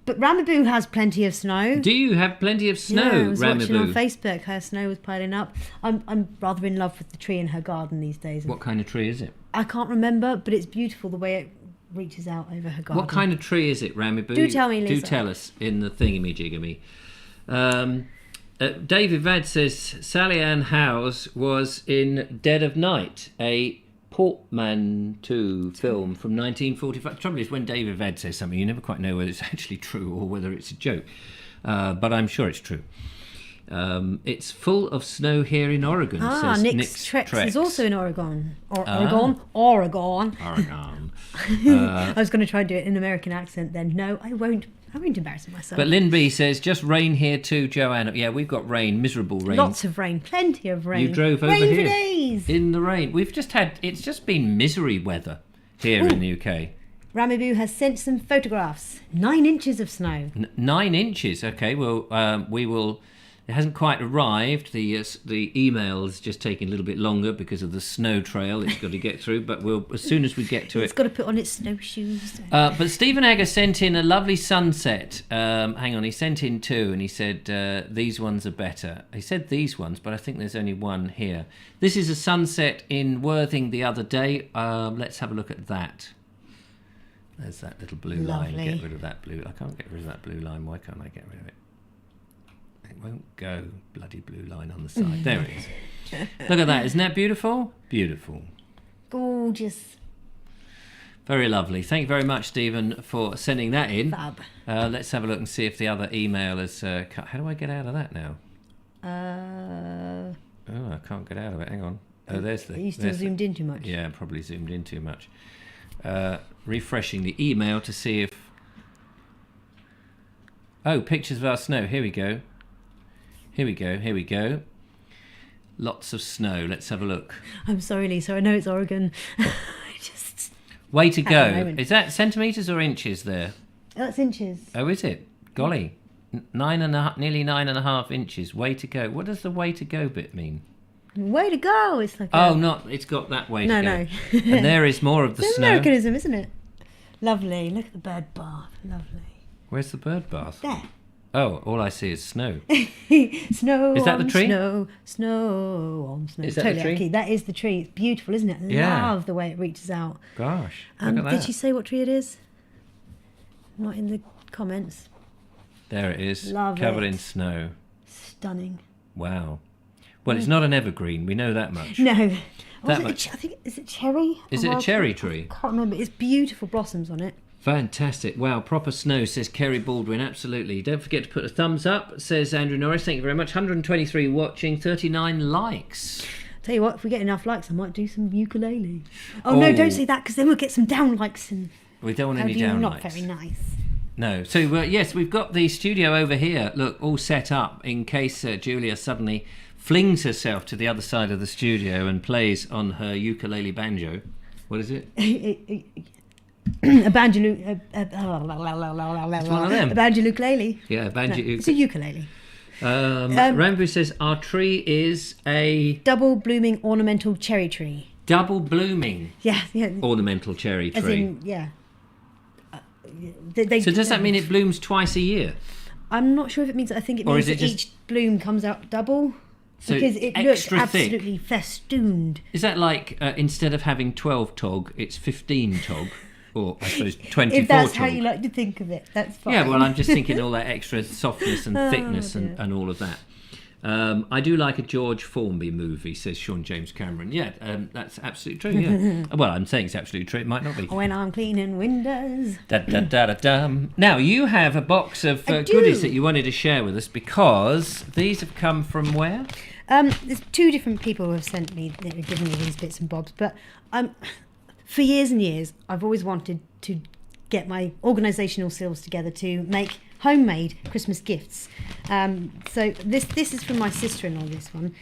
But Ramaboo has plenty of snow. Do you have plenty of snow, Yeah, I was watching on Ramaboo? Facebook. Her snow was piling up. I'm rather in love with the tree in her garden these days. What kind of tree is it? I can't remember, but it's beautiful the way it reaches out over her garden. What kind of tree is it, Ramaboo? Do tell me, Lisa. Do tell us in the thingamajigamy. David Vad says Sally Ann Howes was in Dead of Night, a portmanteau film from 1945. The trouble is, when David Vad says something, you never quite know whether it's actually true or whether it's a joke. But I'm sure it's true. It's full of snow here in Oregon, says Nick's Trex is also in Oregon. Oregon. Oregon. I was going to try and do it in an American accent then. No, I won't embarrass myself. But Lynn B says, just rain here too, Joanna. Yeah, we've got rain, miserable rain. Lots of rain, plenty of rain. You drove over rain here. For days. In the rain. It's just been misery weather here in the UK. Ramaboo has sent some photographs. 9 inches of snow. 9 inches, okay. Well, we will... It hasn't quite arrived. The email's just taking a little bit longer because of the snow trail it's got to get through. But as soon as we get to it's got to put on its snowshoes. But Stephen Egger sent in a lovely sunset. Hang on, he sent in 2, and he said these ones are better. He said these ones, but I think there's only one here. This is a sunset in Worthing the other day. Let's have a look at that. There's that little blue line. Get rid of that blue. I can't get rid of that blue line. Why can't I get rid of it? It won't go, bloody blue line on the side. There it is. Look at that. Isn't that beautiful? Beautiful. Gorgeous. Very lovely. Thank you very much, Stephen, for sending that in. Fab. Let's have a look and see if the other email is cut. How do I get out of that now? Oh, I can't get out of it. Hang on. Oh, there's the... Are you still zoomed in too much? Yeah, probably zoomed in too much. Refreshing the email to see if... Oh, pictures of our snow. Here we go. Here we go. Lots of snow. Let's have a look. I'm sorry, Lisa. I know it's Oregon. Way to go. Is that centimetres or inches there? That's inches. Oh, is it? Golly. Nearly 9.5 inches. Way to go. What does the way to go bit mean? Way to go. It's like it's got that way to go. No. And there is more of the it's snow. Americanism, isn't it? Lovely. Look at the bird bath. Lovely. Where's the bird bath? There. Oh, all I see is snow. Snow. Is that the tree? Snow on snow. Is that totally the tree? Okay. That is the tree. It's beautiful, isn't it? I Yeah. love the way it reaches out. Gosh, look at that. Did she say what tree it is? Not in the comments. There it is, Love covered it. in snow. Stunning. Wow. Well, it's not an evergreen. We know that much. No. That I much. think is it cherry? Is it a cherry tree? I can't remember. It's beautiful blossoms on it. Fantastic. Wow, proper snow, says Kerry Baldwin. Absolutely. Don't forget to put a thumbs up, says Andrew Norris. Thank you very much. 123 watching, 39 likes. Tell you what, if we get enough likes, I might do some ukulele. Oh. No, don't say that, because then we'll get some down likes. And we don't want any down not likes. Very nice. No. So, yes, we've got the studio over here, look, all set up in case Julia suddenly flings herself to the other side of the studio and plays on her ukulele banjo. What is it? A banjo. It's one of them. A banjo ukulele. Yeah, a banjo ukulele. It's a ukulele. Rambo says our tree is a double blooming ornamental cherry tree. Double blooming. Yeah. Ornamental cherry tree. As in, yeah. So does that mean it blooms twice a year? I'm not sure if it means. I think it means that each bloom comes out double. So because it looks absolutely festooned. Is that like instead of having 12 tog, it's 15 tog? Or I suppose 24 if that's tog. how you like to think of it, that's fine. Yeah, well, I'm just thinking all that extra softness and thickness and all of that. I do like a George Formby movie, says Sean James Cameron. Yeah, that's absolutely true, yeah. Well, I'm saying it's absolutely true. It might not be. When I'm cleaning windows. Now, you have a box of goodies that you wanted to share with us because these have come from where? There's 2 different people who have sent me, given me these bits and bobs, but for years and years, I've always wanted to get my organisational skills together to make homemade Christmas gifts. So this is from my sister-in-law, this one.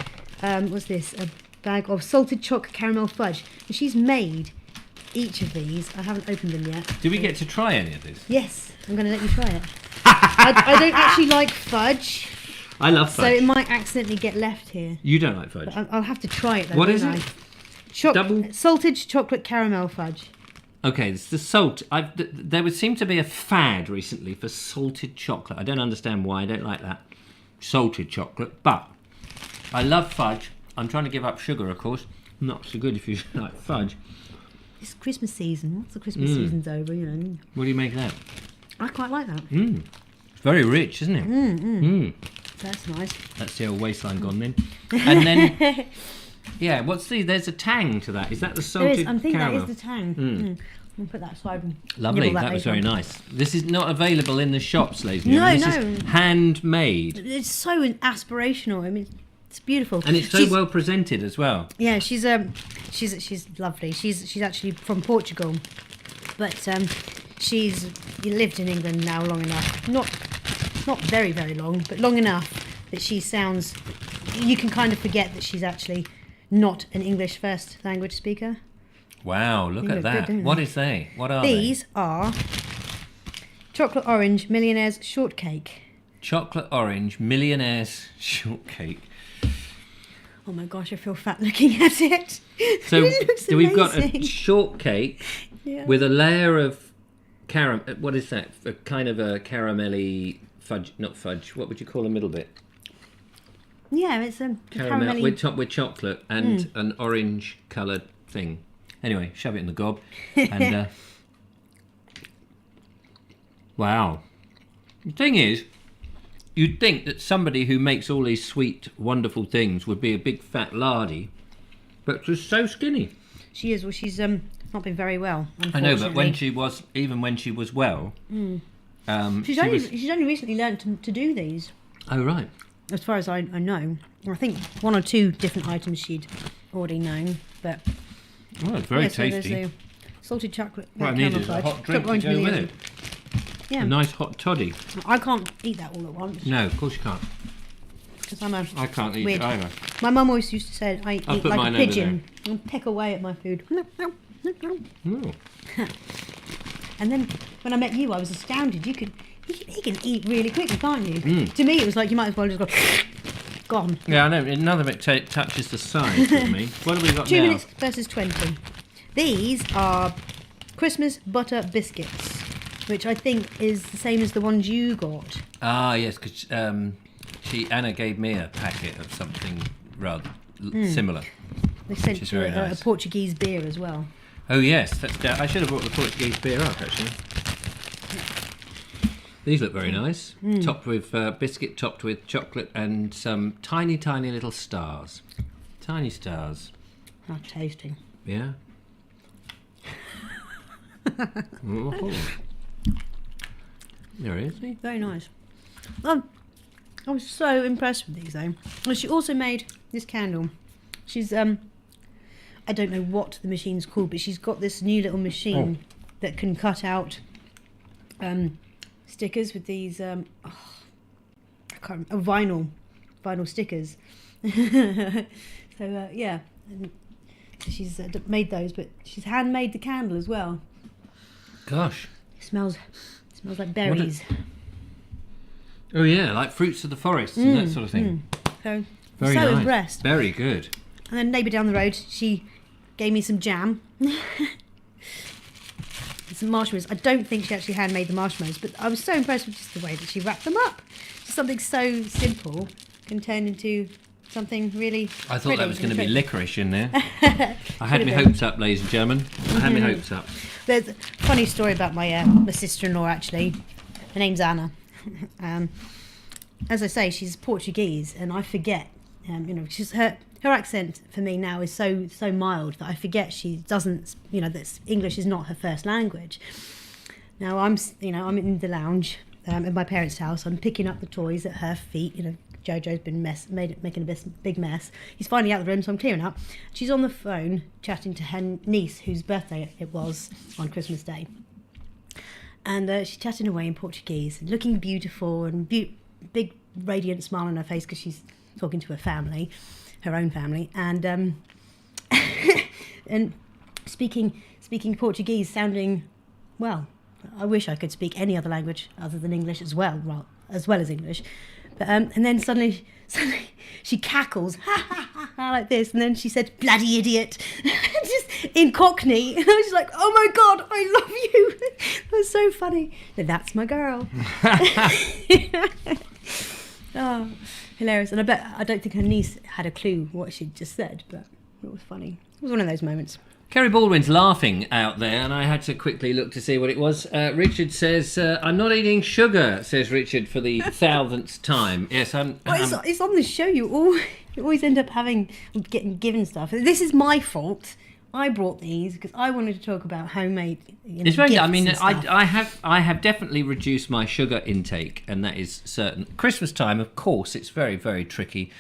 What's this? A bag of salted chocolate caramel fudge. And she's made each of these. I haven't opened them yet. Do we get to try any of this? Yes, I'm going to let you try it. I don't actually like fudge. I love fudge. So it might accidentally get left here. You don't like fudge? I'll have to try it though. What is won't it? I? Double? Salted chocolate caramel fudge. Okay, it's the salt. There would seem to be a fad recently for salted chocolate. I don't understand why. I don't like that salted chocolate, but I love fudge. I'm trying to give up sugar, of course. Not so good if you like fudge. It's Christmas season. Once the Christmas season's over, you know. What do you make of that? I quite like that. It's very rich, isn't it? That's nice. That's the old waistline gone then. And then, yeah, there's a tang to that. Is that the salted I think caramel? that is the tang. I'll put that aside. And Lovely, nibble that was later. very nice. This is not available in the shops, ladies and gentlemen. This is handmade. It's so aspirational. I mean, it's beautiful. And it's so well presented as well. Yeah, she's lovely. She's actually from Portugal, but she's lived in England now long enough. Not very long, but long enough that she sounds. You can kind of forget that she's actually not an English first language speaker. Wow, look at look that. good, don't What they? is they? What are These are chocolate orange millionaire's shortcake. Chocolate orange millionaire's shortcake. Oh my gosh, I feel fat looking at it. So It looks we've got a amazing. shortcake Yeah. with a layer of caramel. What is that? A kind of a caramelly fudge, not fudge. What would you call the middle bit? Yeah, it's a Caramel caramelly. with chocolate and an orange coloured thing. Anyway, shove it in the gob. And wow. The thing is, you'd think that somebody who makes all these sweet, wonderful things would be a big fat lardy, but she's so skinny. She is. Well, she's not been very well. I know, but when unfortunately. even when she was well, She's only recently learned to do these, oh right, as far as I know. I think one or two different items she'd already known, but well, it's very yeah, so there's tasty. a salted chocolate. What I need caramel is a fudge, hot drink to chocolate go orange with million. it. Yeah, A nice hot toddy. I can't eat that all at once No, of course you can't. because I'm a. I can't eat Weird. it either. My mum always used to say I I'll eat put like a mine over pigeon and peck away at my food. Ooh. And then when I met you, I was astounded. You can eat really quickly, can't you? To me, it was like you might as well just go gone. Yeah, I know. None of it touches the size with me. What have we got 2 now? minutes versus 20. These are Christmas butter biscuits, which I think is the same as the ones you got. Ah, yes, because Anna gave me a packet of something rather similar. They sent is you very a nice. Portuguese beer as well. Oh yes, I should have brought the Portuguese beer up actually. These look very nice. Topped with biscuit, topped with chocolate, and some tiny, tiny little stars. Tiny stars. How tasty. Yeah. Oh. There he is. See? Very nice. I was so impressed with these though. And she also made this candle. She's I don't know what the machine's called, but she's got this new little machine that can cut out stickers with these I can't remember, vinyl stickers. So yeah, and she's made those, but she's handmade the candle as well. Gosh. It smells like berries. Oh yeah, like fruits of the forest and that sort of thing. So Very so nice. impressed. Very good. And then neighbour down the road, she gave me some jam. Some marshmallows. I don't think she actually handmade the marshmallows, but I was so impressed with just the way that she wrapped them up. Just something so simple can turn into something really I thought pretty that was going to and be pretty. licorice in there. I had Could my have been. hopes up, ladies and gentlemen. I had my hopes up. There's a funny story about my sister-in-law actually. Her name's Anna. As I say, she's Portuguese, and I forget. She's her accent for me now is so mild that I forget she doesn't. That English is not her first language. Now I'm in the lounge at my parents' house. I'm picking up the toys at her feet. Jojo's been making a big mess. He's finally out of the room, so I'm clearing up. She's on the phone chatting to her niece, whose birthday it was on Christmas Day. And she's chatting away in Portuguese, looking beautiful and big radiant smile on her face because she's talking to her family, her own family. And And speaking Portuguese, sounding well. I wish I could speak any other language other than English as well as English. But and then suddenly she cackles like this, and then she said, "Bloody idiot," just in Cockney. And I was just like, "Oh my God, I love you." That was so funny. But that's my girl. Oh, hilarious. And I don't think her niece had a clue what she'd just said, but it was funny. It was one of those moments. Kerry Baldwin's laughing out there, and I had to quickly look to see what it was. Richard says, "I'm not eating sugar," says Richard for the 1,000th time. Yes, It's on the show. You always end up getting given stuff. This is my fault. I brought these because I wanted to talk about homemade. It's very. I mean, and stuff. I have definitely reduced my sugar intake, and that is certain. Christmas time, of course, it's very, very tricky,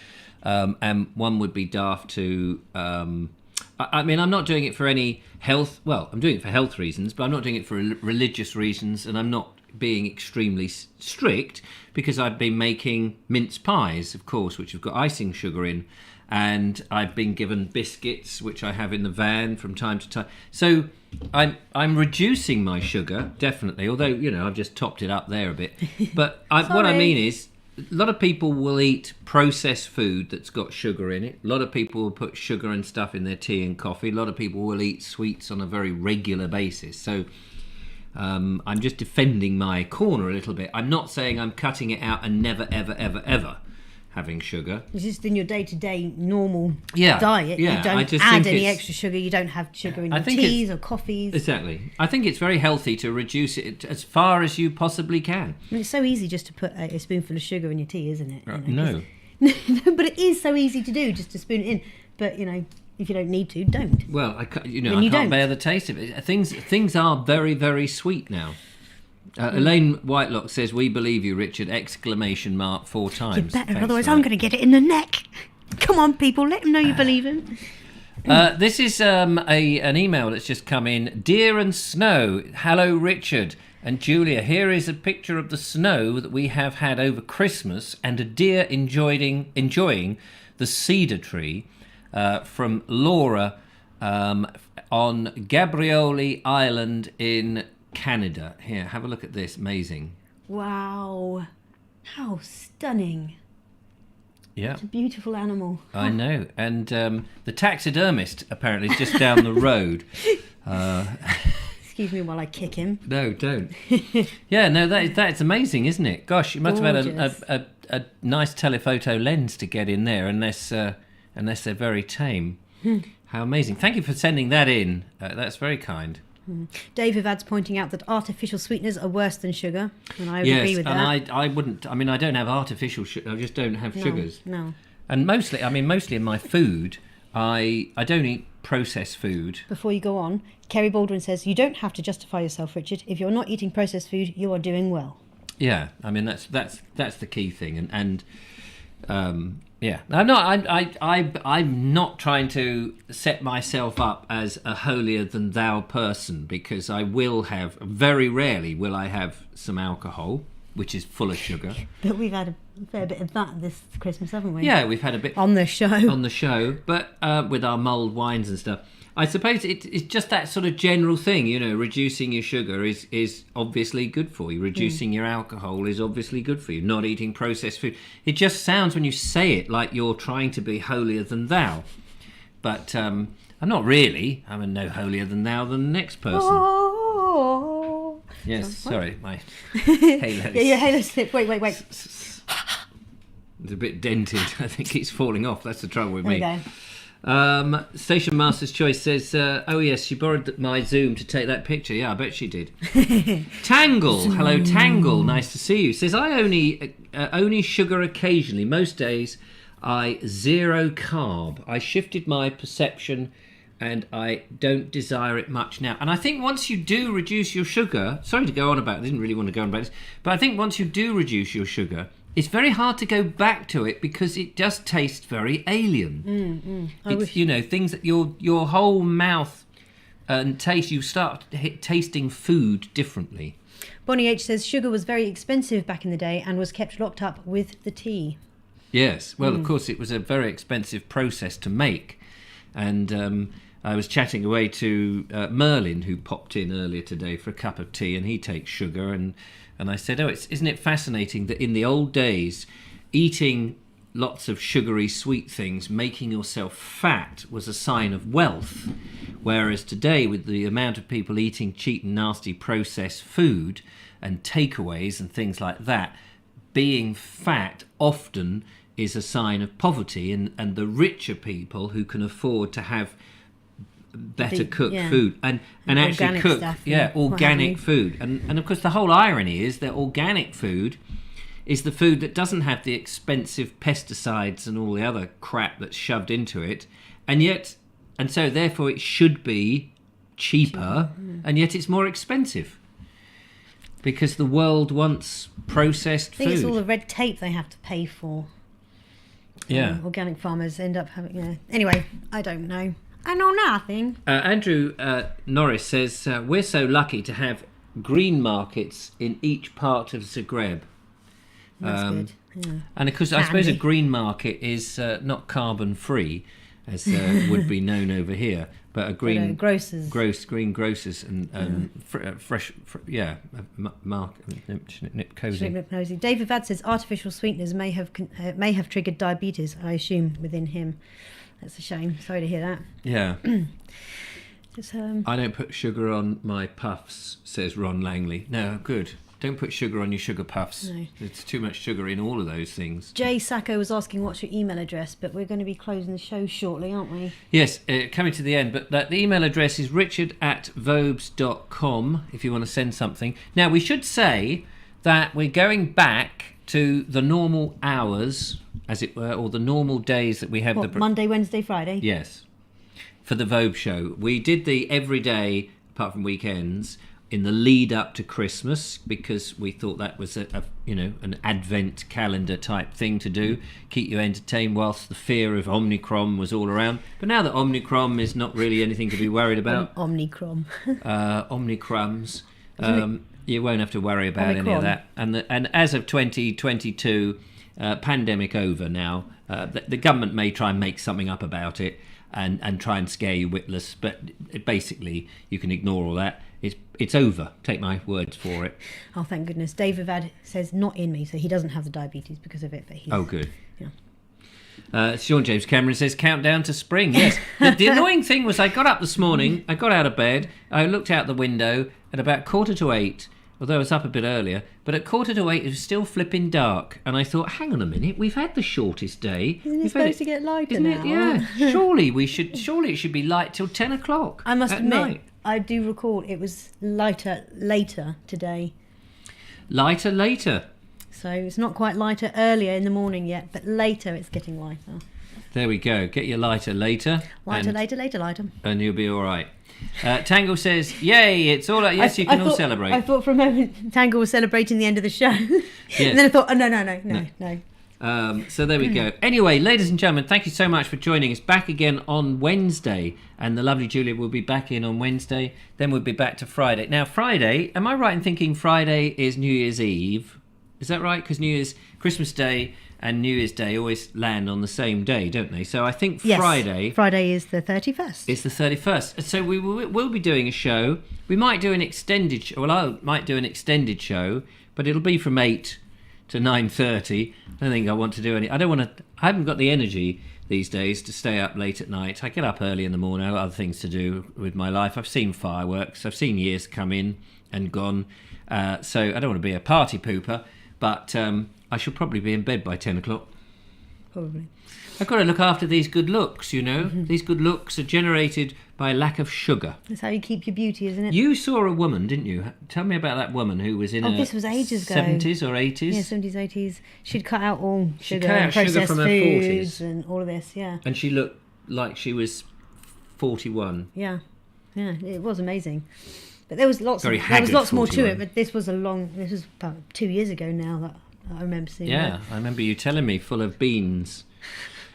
and one would be daft to. I mean, I'm not doing it for any health. Well, I'm doing it for health reasons, but I'm not doing it for religious reasons, and I'm not being extremely strict because I've been making mince pies, of course, which have got icing sugar in, and I've been given biscuits, which I have in the van from time to time. So I'm reducing my sugar, definitely, although, I've just topped it up there a bit. But what I mean is, a lot of people will eat processed food that's got sugar in it. A lot of people will put sugar and stuff in their tea and coffee. A lot of people will eat sweets on a very regular basis. So I'm just defending my corner a little bit. I'm not saying I'm cutting it out and never, ever, ever, ever having sugar. It's just in your day-to-day normal diet. You don't add any extra sugar. You don't have sugar in your teas or coffees. Exactly. I think it's very healthy to reduce it as far as you possibly can. I mean, it's so easy just to put a spoonful of sugar in your tea, isn't it? No. No, but it is so easy to do, just to spoon it in. But, if you don't need to, don't. Well, I can't bear the taste of it. Things are very, very sweet now. Elaine Whitelock says, "We believe you, Richard!" ! 4 times. You better, otherwise I'm going to get it in the neck. Come on, people, let them know you believe him. This is an email that's just come in. Dear and Snow, hello, Richard and Julia. Here is a picture of the snow that we have had over Christmas and a deer enjoying the cedar tree from Laura on Gabrioli Island in Canada. Here, have a look at this. Amazing. Wow. How stunning. Yeah. It's a beautiful animal. I know. And the taxidermist apparently is just down the road. Excuse me while I kick him. No, don't. Yeah, no, that's amazing, isn't it? Gosh, you must have had a nice telephoto lens to get in there, unless they're very tame. How amazing. Thank you for sending that in. That's very kind. Dave Ivad's pointing out that artificial sweeteners are worse than sugar, and I agree with that. Yes, and I wouldn't. I mean, I don't have artificial sugar. I just don't have sugars. No. And mostly in my food, I don't eat processed food. Before you go on, Kerry Baldwin says, "You don't have to justify yourself, Richard. If you're not eating processed food, you are doing well." Yeah, I mean that's the key thing, and yeah, I'm not trying to set myself up as a holier than thou person, because I will have, very rarely will I have some alcohol, which is full of sugar. But we've had a fair bit of that this Christmas, haven't we? Yeah, we've had a bit on the show. But with our mulled wines and stuff. I suppose it's just that sort of general thing, reducing your sugar is obviously good for you. Reducing your alcohol is obviously good for you. Not eating processed food. It just sounds, when you say it, like you're trying to be holier than thou. But I'm not really. I'm no holier than thou than the next person. Oh. Yes, sorry, my halo. Yeah, your halo slip. Wait. It's a bit dented. I think it's falling off. That's the trouble with me. Okay. Station Master's Choice says, oh yes, she borrowed my Zoom to take that picture. Yeah, I bet she did. Tangle, hello Tangle, nice to see you. Says, I only sugar occasionally. Most days I zero carb. I shifted my perception and I don't desire it much now. And I think once you do reduce your sugar, sorry to go on about it, I didn't really want to go on about this, but I think once you do reduce your sugar, it's very hard to go back to it because it just tastes very alien. Things that your whole mouth and taste, you start tasting food differently. Bonnie H says sugar was very expensive back in the day and was kept locked up with the tea. Yes, well, of course, it was a very expensive process to make, and I was chatting away to Merlin, who popped in earlier today for a cup of tea, and he takes sugar. And I said, isn't it fascinating that in the old days, eating lots of sugary sweet things, making yourself fat, was a sign of wealth, whereas today, with the amount of people eating cheap and nasty processed food and takeaways and things like that, being fat often is a sign of poverty, and the richer people who can afford to have better cooked food and actually cook organic food, and of course the whole irony is that organic food is the food that doesn't have the expensive pesticides and all the other crap that's shoved into it, and so therefore it should be cheaper, and yet it's more expensive because the world wants processed food. I think it's all the red tape they have to pay for. Yeah, organic farmers end up having. Anyway, I don't know. I know nothing. Andrew Norris says we're so lucky to have green markets in each part of Zagreb. That's good. Yeah. And of course, I suppose a green market is not carbon free, as would be known over here, but a green grocers, green grocers and fresh, nip cozy. David Vad says artificial sweeteners may have triggered diabetes. I assume within him. That's a shame. Sorry to hear that. Yeah. I don't put sugar on my puffs, says Ron Langley. No, good. Don't put sugar on your sugar puffs. No. There's too much sugar in all of those things. Jay Sacco was asking what's your email address, but we're going to be closing the show shortly, aren't we? Yes, coming to the end. But the email address is richard@vobes.com if you want to send something. Now, we should say that we're going back to the normal hours, as it were, or the normal days that we have. Monday, Wednesday, Friday? Yes. For the Vobes Show. We did the every day, apart from weekends, in the lead up to Christmas, because we thought that was an Advent calendar type thing to do, keep you entertained whilst the fear of Omicron was all around. But now that Omicron is not really anything to be worried about. Omicron. Omicrons. You won't have to worry about any of that. And as of 2022, pandemic over now, the government may try and make something up about it and try and scare you witless, but basically you can ignore all that. It's over. Take my words for it. Oh, thank goodness. David Vad says not in me, so he doesn't have the diabetes because of it. But he's, good. Yeah. Sean James Cameron says countdown to spring. Yes. The annoying thing was I got up this morning, I got out of bed, I looked out the window at about 7:45, although I was up a bit earlier, but at 7:45 it was still flipping dark, and I thought, hang on a minute, we've had the shortest day. Isn't it supposed to get lighter now? Yeah. Surely it should be light till 10 o'clock. I must admit, night. I do recall it was lighter later today. Lighter later. So it's not quite lighter earlier in the morning yet, but later it's getting lighter. There we go. Get your lighter later. Lighter. And you'll be all right. Tangle says, yay, it's all right. Yes, you can all celebrate. I thought for a moment Tangle was celebrating the end of the show. Yes. And then I thought, no. So there we go. Anyway, ladies and gentlemen, thank you so much for joining us. Back again on Wednesday, and the lovely Julia will be back in on Wednesday. Then we'll be back to Friday. Now, Friday, am I right in thinking Friday is New Year's Eve? Is that right? Because Christmas Day and New Year's Day always land on the same day, don't they? So I think Friday is the 31st. It's the 31st. So we'll be doing a show. We might do an extended show. Well, I might do an extended show, but it'll be from 8 to 9:30. I don't think I want to do any. I haven't got the energy these days to stay up late at night. I get up early in the morning. I've got other things to do with my life. I've seen fireworks. I've seen years come in and gone. So I don't want to be a party pooper, but I should probably be in bed by 10 o'clock. Probably. I've got to look after these good looks, you know. Mm-hmm. These good looks are generated by lack of sugar. That's how you keep your beauty, isn't it? You saw a woman, didn't you? Tell me about that woman who was in this was ages ago. 70s or 80s? Yeah, 70s, 80s. She'd cut out all sugar and processed from her foods 40s. And all of this, yeah. And she looked like she was 41. Yeah, it was amazing. But there was lots more 41. to it, but this was about 2 years ago now that I remember seeing that. Yeah, I remember you telling me, full of beans.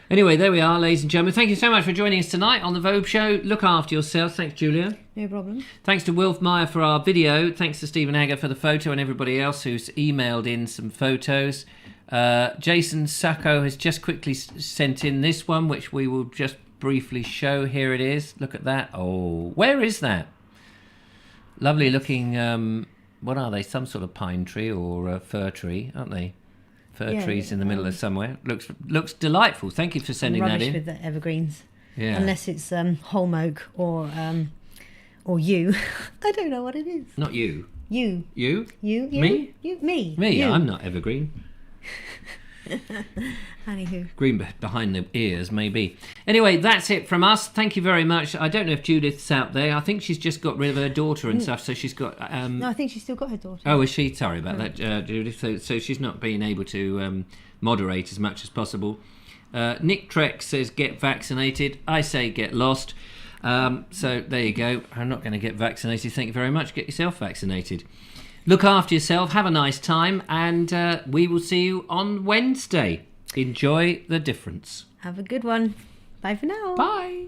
Anyway, there we are, ladies and gentlemen. Thank you so much for joining us tonight on the Vobes Show. Look after yourself. Thanks, Julia. No problem. Thanks to Wilf Meyer for our video. Thanks to Stephen Agger for the photo and everybody else who's emailed in some photos. Jason Sacco has just quickly sent in this one, which we will just briefly show. Here it is. Look at that. Oh, where is that? Lovely looking. What are they? Some sort of pine tree or fir tree, aren't they? Fir trees in the middle of somewhere. Looks delightful. Thank you for sending that in. Rubbish with the evergreens. Yeah. Unless it's holm oak or yew. I don't know what it is. Not you. You. You? You. Me? You. Me. Me? You. I'm not evergreen. Anywho. Green behind the ears, maybe. Anyway, that's it from us. Thank you very much. I don't know if Judith's out there. I think she's just got rid of her daughter and stuff, so she's got... No, I think she's still got her daughter. Oh, is she? Sorry about that, Judith. So she's not being able to moderate as much as possible. Nick Trek says, get vaccinated. I say get lost. So there you go. I'm not going to get vaccinated. Thank you very much. Get yourself vaccinated. Look after yourself. Have a nice time. And we will see you on Wednesday. Enjoy the difference. Have a good one. Bye for now. Bye.